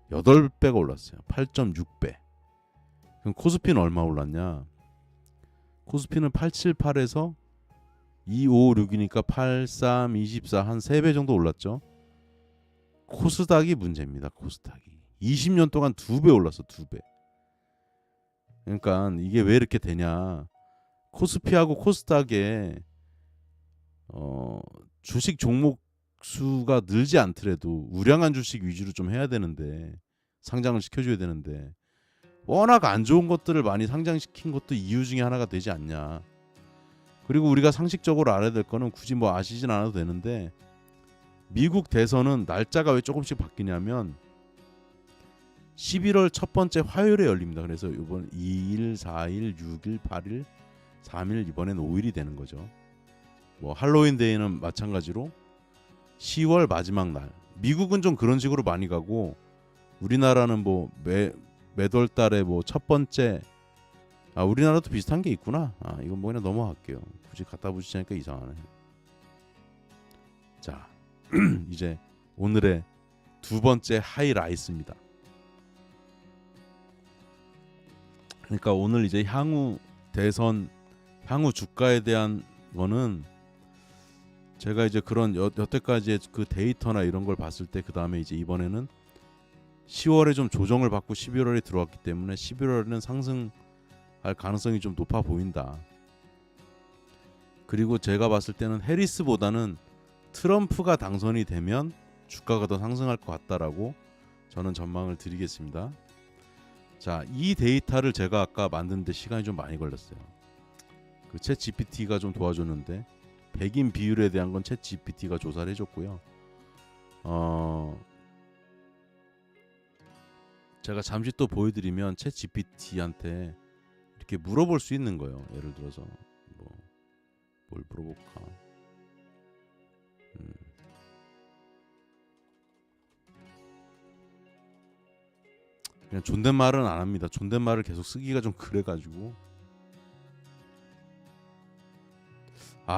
8배가 올랐어요. 8.6배. 그럼 코스피는 얼마 올랐냐? 코스피는 878에서 256이니까 83, 24 한 3배 정도 올랐죠. 코스닥이 문제입니다. 코스닥이 20년 동안 2배 올랐어. 2배. 그러니까 이게 왜 이렇게 되냐? 코스피하고 코스닥에 주식 종목 수가 늘지 않더라도 우량한 주식 위주로 좀 해야 되는데, 상장을 시켜줘야 되는데, 워낙 안 좋은 것들을 많이 상장시킨 것도 이유 중에 하나가 되지 않냐. 그리고 우리가 상식적으로 알아야 될 거는 굳이 뭐 아시진 않아도 되는데, 미국 대선은 날짜가 왜 조금씩 바뀌냐면 11월 첫 번째 화요일에 열립니다. 그래서 이번 2일, 4일, 6일, 8일, 3일, 이번엔 5일이 되는 거죠. 뭐 할로윈 데이는 마찬가지로 10월 마지막 날. 미국은 좀 그런 식으로 많이 가고, 우리나라는 뭐 매월 달에 뭐 첫 번째, 우리나라도 비슷한 게 있구나. 이건 뭐 그냥 넘어갈게요. 굳이 갖다 붙이자니까 이상하네. 자, 이제 오늘의 두 번째 하이라이트입니다. 그러니까 오늘 이제 향후 대선, 향후 주가에 대한 거는 제가 이제 그런 여태까지의 그 데이터나 이런 걸 봤을 때, 그 다음에 이제 이번에는 10월에 좀 조정을 받고 11월에 들어왔기 때문에 11월에는 상승할 가능성이 좀 높아 보인다. 그리고 제가 봤을 때는 해리스보다는 트럼프가 당선이 되면 주가가 더 상승할 것 같다라고 저는 전망을 드리겠습니다. 자, 이 데이터를 제가 아까 만드는데 시간이 좀 많이 걸렸어요. 그 챗 GPT가 좀 도와줬는데, 백인 비율에 대한 건 챗 GPT가 조사를 해줬고요. 제가 잠시 또 보여드리면 챗 GPT한테 이렇게 물어볼 수 있는 거예요. 예를 들어서 뭘 물어볼까? 그냥 존댓말은 안 합니다. 존댓말을 계속 쓰기가 좀 그래가지고.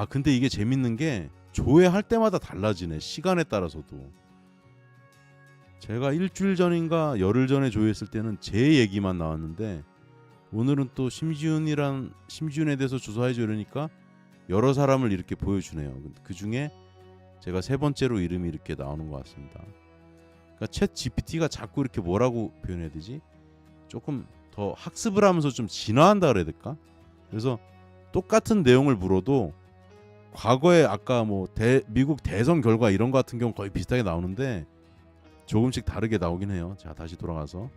근데 이게 재밌는 게 조회할 때마다 달라지네. 시간에 따라서도. 제가 일주일 전인가 열흘 전에 조회했을 때는 제 얘기만 나왔는데, 오늘은 또 심지훈에 대해서 조사해 주려니까 여러 사람을 이렇게 보여주네요. 그 중에 제가 세 번째로 이름이 이렇게 나오는 것 같습니다. 그러니까 챗 GPT가 자꾸 이렇게 뭐라고 표현해야 되지? 조금 더 학습을 하면서 좀 진화한다 그래야 될까? 그래서 똑같은 내용을 물어도 과거에 아까 뭐 미국 대선 결과 이런 거 같은 경우 거의 비슷하게 나오는데 조금씩 다르게 나오긴 해요. 자, 다시 돌아가서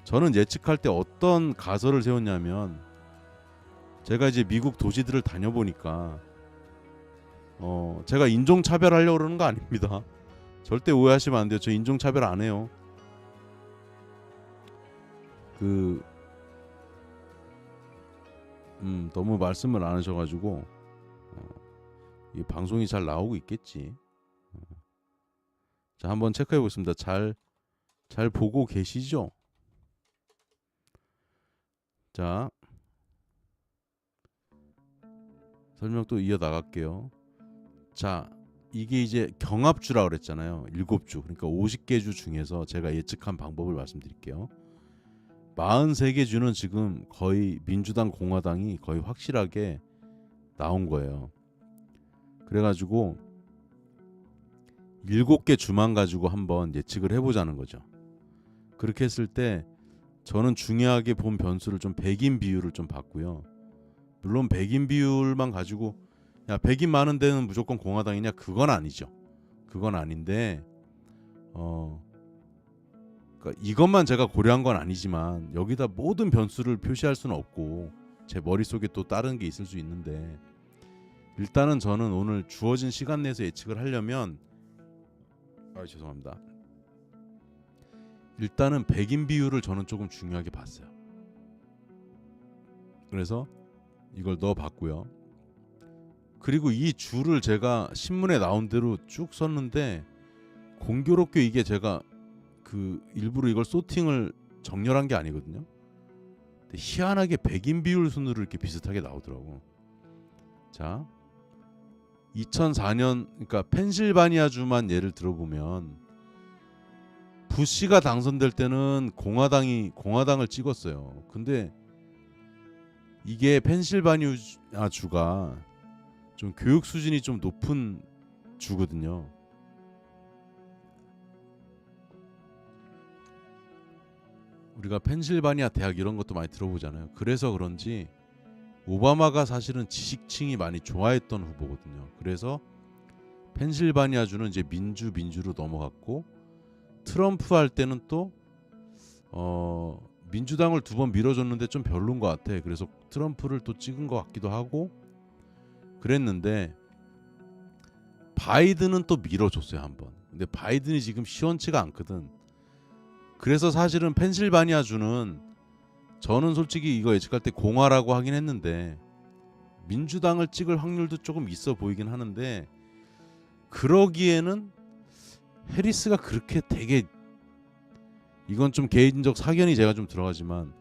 저는 예측할 때 어떤 가설을 세웠냐면, 제가 이제 미국 도시들을 다녀보니까 제가 인종차별하려고 그러는 거 아닙니다. 절대 오해하시면 안 돼요. 저 인종차별 안 해요. 너무 말씀을 안 하셔가지고 이 방송이 잘 나오고 있겠지. 자, 한번 체크해 보겠습니다. 잘 잘 보고 계시죠? 자, 설명 또 이어 나갈게요. 자, 이게 이제 경합주라 그랬잖아요. 7주. 그러니까 50개 주 중에서 제가 예측한 방법을 말씀드릴게요. 43개 주는 지금 거의 민주당, 공화당이 거의 확실하게 나온 거예요. 그래가지고 7개 주만 가지고 한번 예측을 해보자는 거죠. 그렇게 했을 때 저는 중요하게 본 변수를 좀 백인 비율을 좀 봤고요. 물론 백인 비율만 가지고 야 백인 많은 데는 무조건 공화당이냐, 그건 아니죠. 그건 아닌데 그러니까 이것만 제가 고려한 건 아니지만 여기다 모든 변수를 표시할 수는 없고 제 머릿속에 또 다른 게 있을 수 있는데, 일단은 저는 오늘 주어진 시간 내에서 예측을 하려면 죄송합니다. 일단은 백인 비율을 저는 조금 중요하게 봤어요. 그래서 이걸 넣어봤고요. 그리고 이 주를 제가 신문에 나온 대로 쭉 썼는데 공교롭게 이게 제가 그 일부러 이걸 소팅을 정렬한 게 아니거든요. 근데 희한하게 백인 비율 순으로 이렇게 비슷하게 나오더라고. 자, 2004년 그러니까 펜실바니아 주만 예를 들어보면 부시가 당선될 때는 공화당을 찍었어요. 근데 이게 펜실바니아 주가 좀 교육 수준이 좀 높은 주거든요. 우리가 펜실바니아 대학 이런 것도 많이 들어보잖아요. 그래서 그런지 오바마가 사실은 지식층이 많이 좋아했던 후보거든요. 그래서 펜실바니아주는 이제 민주로 넘어갔고, 트럼프 할 때는 또 민주당을 2번 밀어줬는데 좀 별론 것 같아. 그래서 트럼프를 또 찍은 것 같기도 하고 그랬는데 바이든은 또 밀어줬어요 한번. 근데 바이든이 지금 시원치가 않거든. 그래서 사실은 펜실바니아주는 저는 솔직히 이거 예측할 때 공화라고 하긴 했는데 민주당을 찍을 확률도 조금 있어 보이긴 하는데, 그러기에는 해리스가 그렇게 되게, 이건 좀 개인적 사견이 제가 좀 들어가지만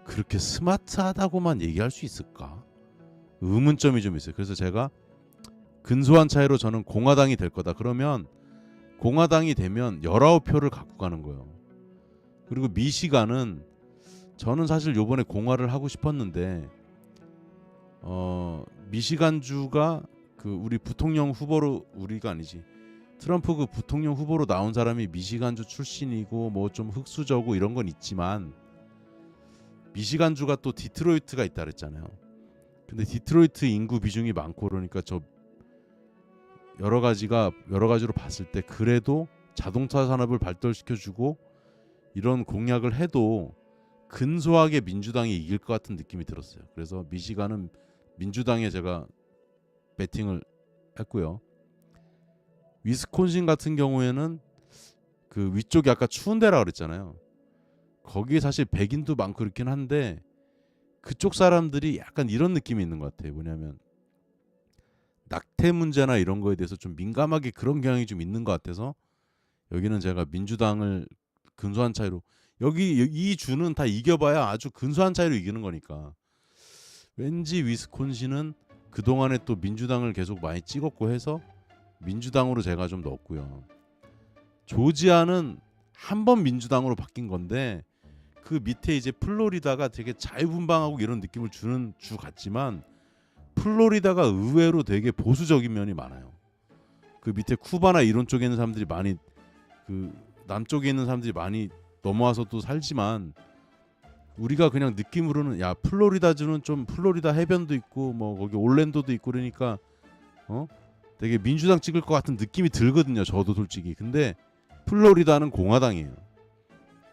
그렇게 스마트하다고만 얘기할 수 있을까? 의문점이 좀 있어요. 그래서 제가 근소한 차이로 저는 공화당이 될 거다. 그러면 공화당이 되면 19표를 갖고 가는 거예요. 그리고 미시간은 저는 사실 요번에 공화를 하고 싶었는데 미시간주가 그 우리 부통령 후보로, 우리가 아니지, 트럼프 그 부통령 후보로 나온 사람이 미시간주 출신이고 뭐 좀 흑수저고 이런 건 있지만 미시간주가 또 디트로이트가 있다 그랬잖아요. 근데 디트로이트 인구 비중이 많고 그러니까 저 여러 가지로 봤을 때 그래도 자동차 산업을 발달시켜주고 이런 공약을 해도 근소하게 민주당이 이길 것 같은 느낌이 들었어요. 그래서 미시간은 민주당에 제가 배팅을 했고요. 위스콘신 같은 경우에는 그 위쪽이 아까 추운 데라 그랬잖아요. 거기에 사실 백인도 많고 그렇긴 한데 그쪽 사람들이 약간 이런 느낌이 있는 것 같아요. 뭐냐면 낙태 문제나 이런 거에 대해서 좀 민감하게 그런 경향이 좀 있는 것 같아서 여기는 제가 민주당을 근소한 차이로, 여기 이 주는 다 이겨봐야 아주 근소한 차이로 이기는 거니까 왠지 위스콘신은 그동안에 또 민주당을 계속 많이 찍었고 해서 민주당으로 제가 좀 넣었고요. 조지아는 한 번 민주당으로 바뀐 건데 그 밑에 이제 플로리다가 되게 자유분방하고 이런 느낌을 주는 주 같지만 플로리다가 의외로 되게 보수적인 면이 많아요. 그 밑에 쿠바나 이런 쪽에 있는 사람들이 많이, 그 남쪽에 있는 사람들이 많이 넘어와서 또 살지만 우리가 그냥 느낌으로는 야 플로리다주는 좀, 플로리다 해변도 있고 뭐 거기 올랜도도 있고 그러니까 되게 민주당 찍을 것 같은 느낌이 들거든요. 저도 솔직히. 근데 플로리다는 공화당이에요.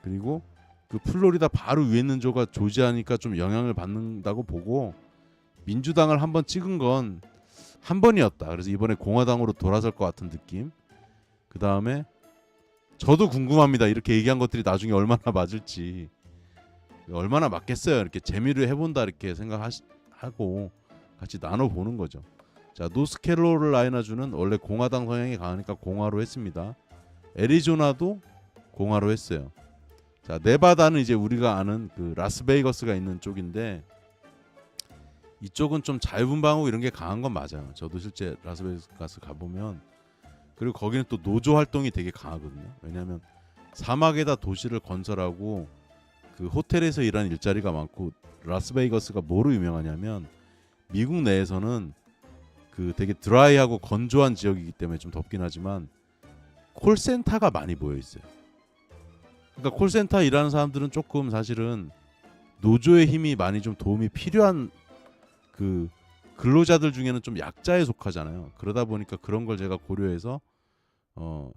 그리고 그 플로리다 바로 위에 있는 조가 조지아니까 좀 영향을 받는다고 보고 민주당을 한번 찍은 건 한 번이었다. 그래서 이번에 공화당으로 돌아설 것 같은 느낌. 그 다음에 저도 궁금합니다. 이렇게 얘기한 것들이 나중에 얼마나 맞을지, 얼마나 맞겠어요. 이렇게 재미를 해본다 이렇게 생각하고 같이 나눠보는 거죠. 자, 노스캐롤라이나주는 원래 공화당 성향이 강하니까 공화로 했습니다. 애리조나도 공화로 했어요. 자, 네바다는 이제 우리가 아는 그 라스베이거스가 있는 쪽인데 이쪽은 좀 자유분방하고 이런 게 강한 건 맞아요. 저도 실제 라스베이거스 가보면, 그리고 거기는 또 노조 활동이 되게 강하거든요. 왜냐하면 사막에다 도시를 건설하고 그 호텔에서 일하는 일자리가 많고, 라스베이거스가 뭐로 유명하냐면 미국 내에서는 그 되게 드라이하고 건조한 지역이기 때문에 좀 덥긴 하지만 콜센터가 많이 모여 있어요. 그러니까 콜센터 일하는 사람들은 조금 사실은 노조의 힘이 많이 좀 도움이 필요한 그 근로자들 중에는 좀 약자에 속하잖아요. 그러다 보니까 그런 걸 제가 고려해서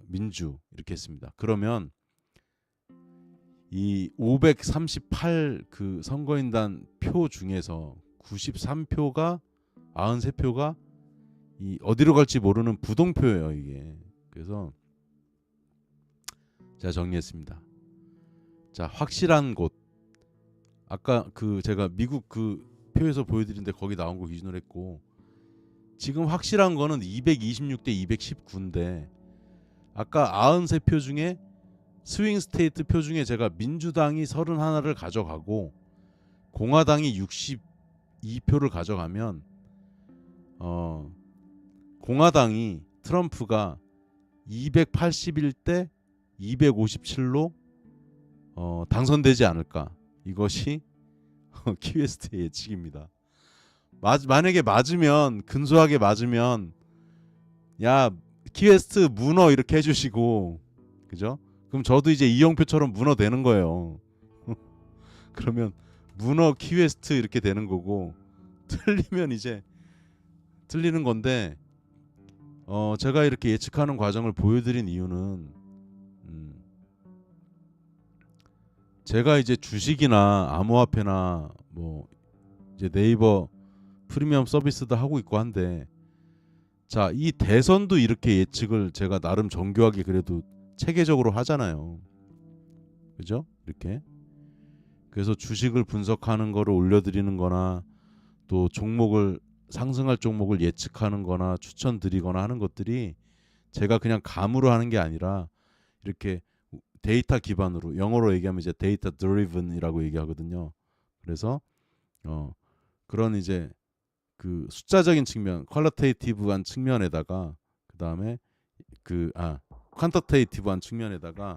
민주 이렇게 했습니다. 그러면 이 538 그 선거인단 표 중에서 93표가 93표가 이 어디로 갈지 모르는 부동표예요, 이게. 그래서 제가 정리했습니다. 자, 확실한 곳. 아까 그 제가 미국 그 표에서 보여드린데 거기 나온 거 기준으로 했고, 지금 확실한 거는 226대 219인데 아까 93표 중에 스윙 스테이트 표 중에 제가 민주당이 31를 가져가고 공화당이 62표를 가져가면 공화당이 트럼프가 281대 257로 당선되지 않을까. 이것이 키웨스트의 예측입니다. 만약에 맞으면, 근소하게 맞으면 야 키웨스트 문어 이렇게 해주시고, 그죠? 그럼 저도 이제 이영표처럼 문어 되는 거예요. 그러면 문어 키웨스트 이렇게 되는 거고, 틀리면 이제 틀리는 건데, 제가 이렇게 예측하는 과정을 보여드린 이유는 제가 이제 주식이나 암호화폐나 뭐 이제 네이버 프리미엄 서비스도 하고 있고 한데, 자, 이 대선도 이렇게 예측을 제가 나름 정교하게 그래도 체계적으로 하잖아요. 그죠? 이렇게. 그래서 주식을 분석하는 거를 올려드리는 거나 또 종목을 상승할 종목을 예측하는 거나 추천드리거나 하는 것들이 제가 그냥 감으로 하는 게 아니라 이렇게 데이터 기반으로, 영어로 얘기하면 이제 데이터 드리븐이라고 얘기하거든요. 그래서 그런 이제 그 숫자적인 측면, 퀄리테이티브한 측면에다가 그다음에 퀀터테이티브한 측면에다가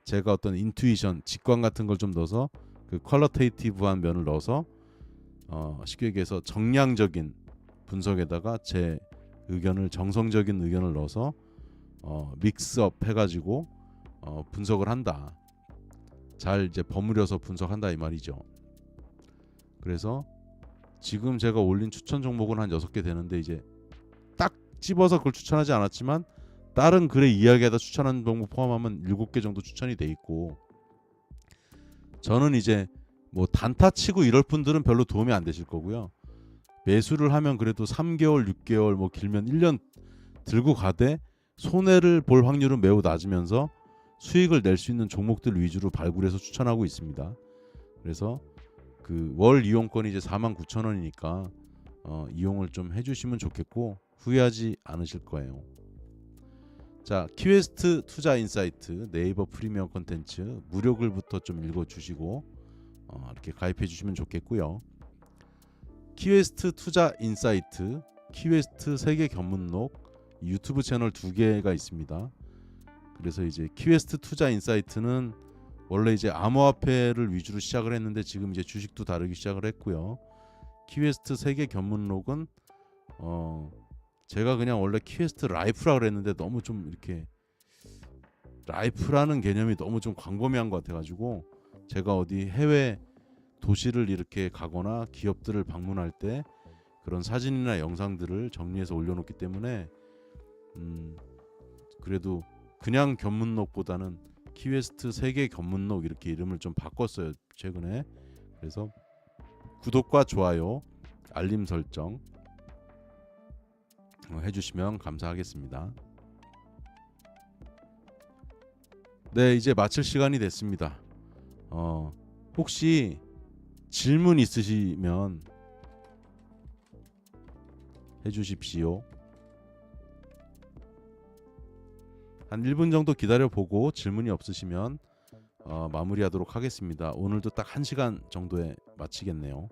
제가 어떤 인투이션, 직관 같은 걸 좀 넣어서 그 퀄리테이티브한 면을 넣어서 쉽게 얘기해서 정량적인 분석에다가 제 의견을, 정성적인 의견을 넣어서 믹스업 해가지고 분석을 한다. 잘 이제 버무려서 분석한다 이 말이죠. 그래서 지금 제가 올린 추천 종목은 한 6개 되는데, 이제 딱 집어서 그걸 추천하지 않았지만 다른 글에 이야기하다 추천한 종목 포함하면 7개 정도 추천이 돼 있고, 저는 이제 뭐 단타 치고 이럴 분들은 별로 도움이 안 되실 거고요. 매수를 하면 그래도 3개월, 6개월, 뭐 길면 1년 들고 가되 손해를 볼 확률은 매우 낮으면서 수익을 낼 수 있는 종목들 위주로 발굴해서 추천하고 있습니다. 그래서 그 월 이용권이 이제 49,000원이니까 이용을 좀 해주시면 좋겠고 후회하지 않으실 거예요. 자, 키웨스트 투자 인사이트 네이버 프리미엄 콘텐츠 무료 글부터 좀 읽어주시고 이렇게 가입해 주시면 좋겠고요. 키웨스트 투자 인사이트, 키웨스트 세계 견문록 유튜브 채널 2개가 있습니다. 그래서 이제 키웨스트 투자 인사이트는 원래 이제 암호화폐를 위주로 시작을 했는데 지금 이제 주식도 다루기 시작을 했고요. 키웨스트 세계 견문록은 제가 그냥 원래 키웨스트 라이프라 그랬는데 너무 좀 이렇게 라이프라는 개념이 너무 좀 광범위한 것 같아가지고 제가 어디 해외 도시를 이렇게 가거나 기업들을 방문할 때 그런 사진이나 영상들을 정리해서 올려놓기 때문에 그래도 그냥 견문록보다는 키웨스트 세계 견문록 이렇게 이름을 좀 바꿨어요 최근에. 그래서 구독과 좋아요, 알림 설정 해주시면 감사하겠습니다. 네, 이제 마칠 시간이 됐습니다. 혹시 질문 있으시면 해주십시오. 한 1분 정도 기다려 보고 질문이 없으시면 마무리하도록 하겠습니다. 오늘도 딱 1시간 정도에 마치겠네요.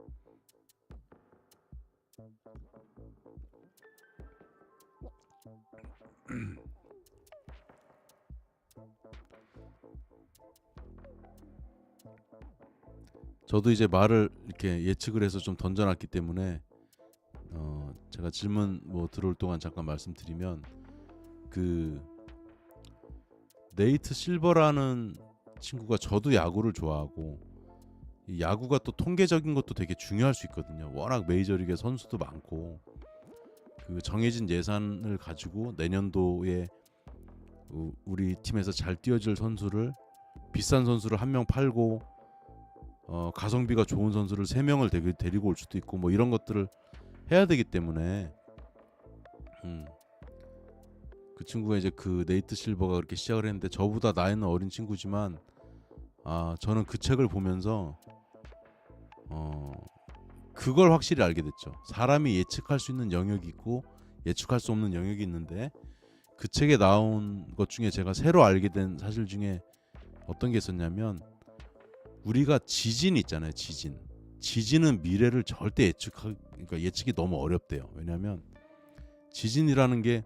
저도 이제 말을 이렇게 예측을 해서 좀 던져놨기 때문에 제가 질문 뭐 들어올 동안 잠깐 말씀드리면, 그 네이트 실버라는 친구가, 저도 야구를 좋아하고 이 야구가 또 통계적인 것도 되게 중요할 수 있거든요. 워낙 메이저리그에 선수도 많고 그 정해진 예산을 가지고 내년도에 우리 팀에서 잘 뛰어줄 선수를, 비싼 선수를 한 명 팔고 가성비가 좋은 선수를 3명을 데리고 올 수도 있고 뭐 이런 것들을 해야 되기 때문에 그 친구가 이제 그 네이트 실버가 그렇게 시작을 했는데, 저보다 나이는 어린 친구지만 저는 그 책을 보면서 그걸 확실히 알게 됐죠. 사람이 예측할 수 있는 영역이 있고 예측할 수 없는 영역이 있는데, 그 책에 나온 것 중에 제가 새로 알게 된 사실 중에 어떤 게 있었냐면, 우리가 지진 있잖아요. 지진은 미래를 절대 그러니까 예측이 너무 어렵대요. 왜냐하면 지진이라는 게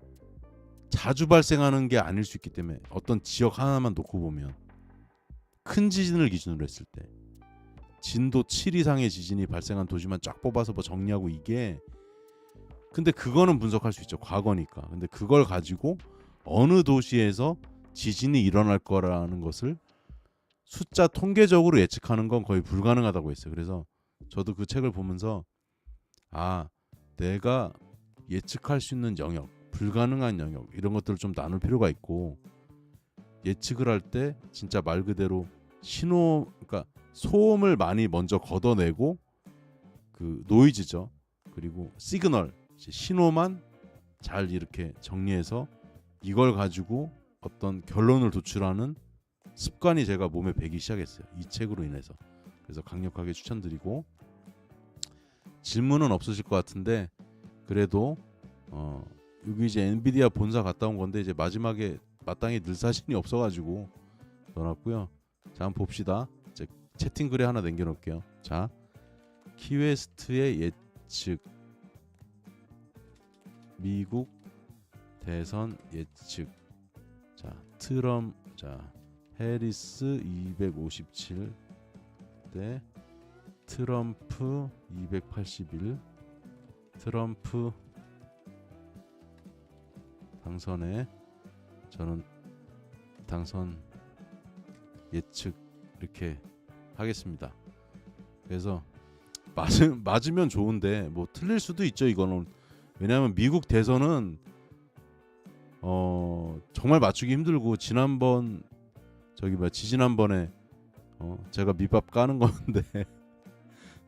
자주 발생하는 게 아닐 수 있기 때문에, 어떤 지역 하나만 놓고 보면 큰 지진을 기준으로 했을 때 진도 7 이상의 지진이 발생한 도시만 쫙 뽑아서 뭐 정리하고, 이게 근데 그거는 분석할 수 있죠. 과거니까. 근데 그걸 가지고 어느 도시에서 지진이 일어날 거라는 것을 숫자 통계적으로 예측하는 건 거의 불가능하다고 했어요. 그래서 저도 그 책을 보면서 내가 예측할 수 있는 영역, 불가능한 영역, 이런 것들을 좀 나눌 필요가 있고, 예측을 할 때 진짜 말 그대로 그러니까 소음을 많이 먼저 걷어내고, 그 노이즈죠. 그리고 시그널, 신호만 잘 이렇게 정리해서 이걸 가지고 어떤 결론을 도출하는 습관이 제가 몸에 배기 시작했어요. 이 책으로 인해서. 그래서 강력하게 추천드리고, 질문은 없으실 것 같은데 그래도 여기 이제 엔비디아 본사 갔다 온 건데, 이제 마지막에 마땅히 늘 사진이 없어가지고 넣어놨고요. 자, 한번 봅시다. 이제 채팅글에 하나 남겨놓을게요. 자, 키웨스트의 예측, 미국 대선 예측. 자, 해리스 257 대 트럼프 281. 트럼프 당선에 저는 당선 예측 이렇게 하겠습니다. 그래서 맞으면 좋은데 뭐 틀릴 수도 있죠. 이거는 왜냐하면 미국 대선은 정말 맞추기 힘들고, 지난번 지지난번에 제가 밑밥 까는 건데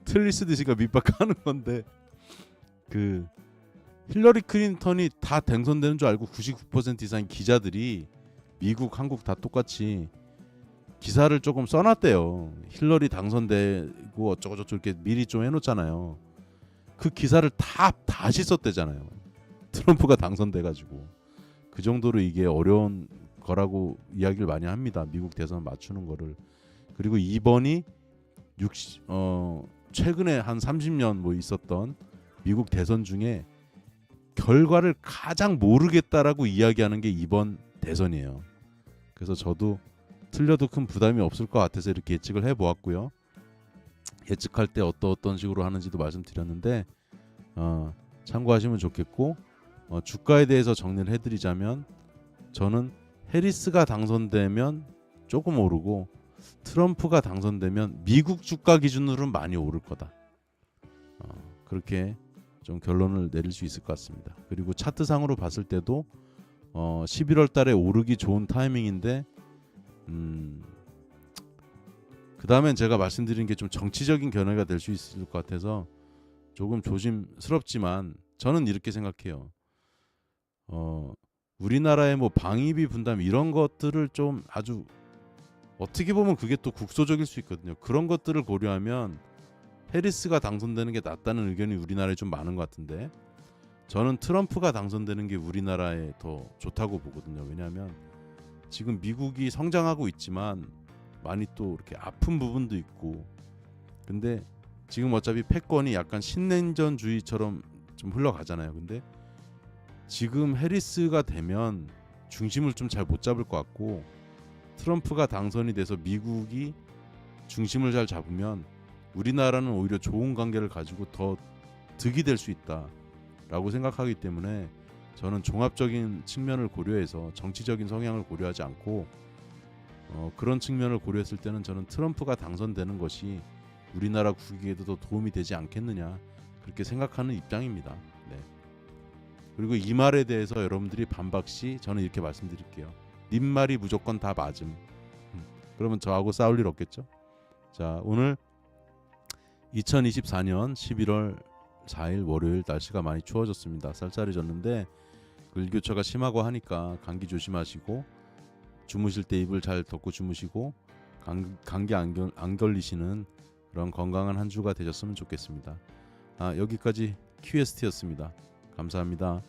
틀릴 수도 있으니까 밑밥 까는 건데, 그 힐러리 클린턴이 다 당선되는 줄 알고 99% 이상의 기자들이 미국, 한국 다 똑같이 기사를 조금 써놨대요. 힐러리 당선되고 어쩌고저쩌고 이렇게 미리 좀 해놓잖아요. 그 기사를 다 다시 썼대잖아요. 트럼프가 당선돼가지고. 그 정도로 이게 어려운 거라고 이야기를 많이 합니다. 미국 대선 맞추는 거를. 그리고 이번이 최근에 한 30년 뭐 있었던 미국 대선 중에 결과를 가장 모르겠다라고 이야기하는 게 이번 대선이에요. 그래서 저도 틀려도 큰 부담이 없을 것 같아서 이렇게 예측을 해보았고요. 예측할 때 어떤 식으로 하는지도 말씀드렸는데 참고하시면 좋겠고, 주가에 대해서 정리를 해드리자면, 저는 해리스가 당선되면 조금 오르고 트럼프가 당선되면 미국 주가 기준으로는 많이 오를 거다. 그렇게 좀 결론을 내릴 수 있을 것 같습니다. 그리고 차트상으로 봤을 때도 11월 달에 오르기 좋은 타이밍인데, 그 다음엔 제가 말씀드린 게 좀 정치적인 견해가 될 수 있을 것 같아서 조금 조심스럽지만, 저는 이렇게 생각해요. 우리나라의 뭐 방위비 분담 이런 것들을 좀 아주 어떻게 보면 그게 또 국소적일 수 있거든요. 그런 것들을 고려하면 해리스가 당선되는 게 낫다는 의견이 우리나라에 좀 많은 것 같은데, 저는 트럼프가 당선되는 게 우리나라에 더 좋다고 보거든요. 왜냐하면 지금 미국이 성장하고 있지만 많이 또 이렇게 아픈 부분도 있고, 근데 지금 어차피 패권이 약간 신냉전주의처럼 좀 흘러가잖아요. 근데 지금 해리스가 되면 중심을 좀 잘 못 잡을 것 같고, 트럼프가 당선이 돼서 미국이 중심을 잘 잡으면 우리나라는 오히려 좋은 관계를 가지고 더 득이 될 수 있다라고 생각하기 때문에 저는 종합적인 측면을 고려해서 정치적인 성향을 고려하지 않고 그런 측면을 고려했을 때는 저는 트럼프가 당선되는 것이 우리나라 국익에도 더 도움이 되지 않겠느냐, 그렇게 생각하는 입장입니다. 네. 그리고 이 말에 대해서 여러분들이 반박 시 저는 이렇게 말씀드릴게요. 님 말이 무조건 다 맞음. 그러면 저하고 싸울 일 없겠죠? 자, 오늘 2024년 11월 4일 월요일, 날씨가 많이 추워졌습니다. 쌀쌀해졌는데 일교차가 심하고 하니까 감기 조심하시고, 주무실 때 이불 잘 덮고 주무시고, 감기 안 걸리시는 그런 건강한 한 주가 되셨으면 좋겠습니다. 여기까지 QST였습니다. 감사합니다.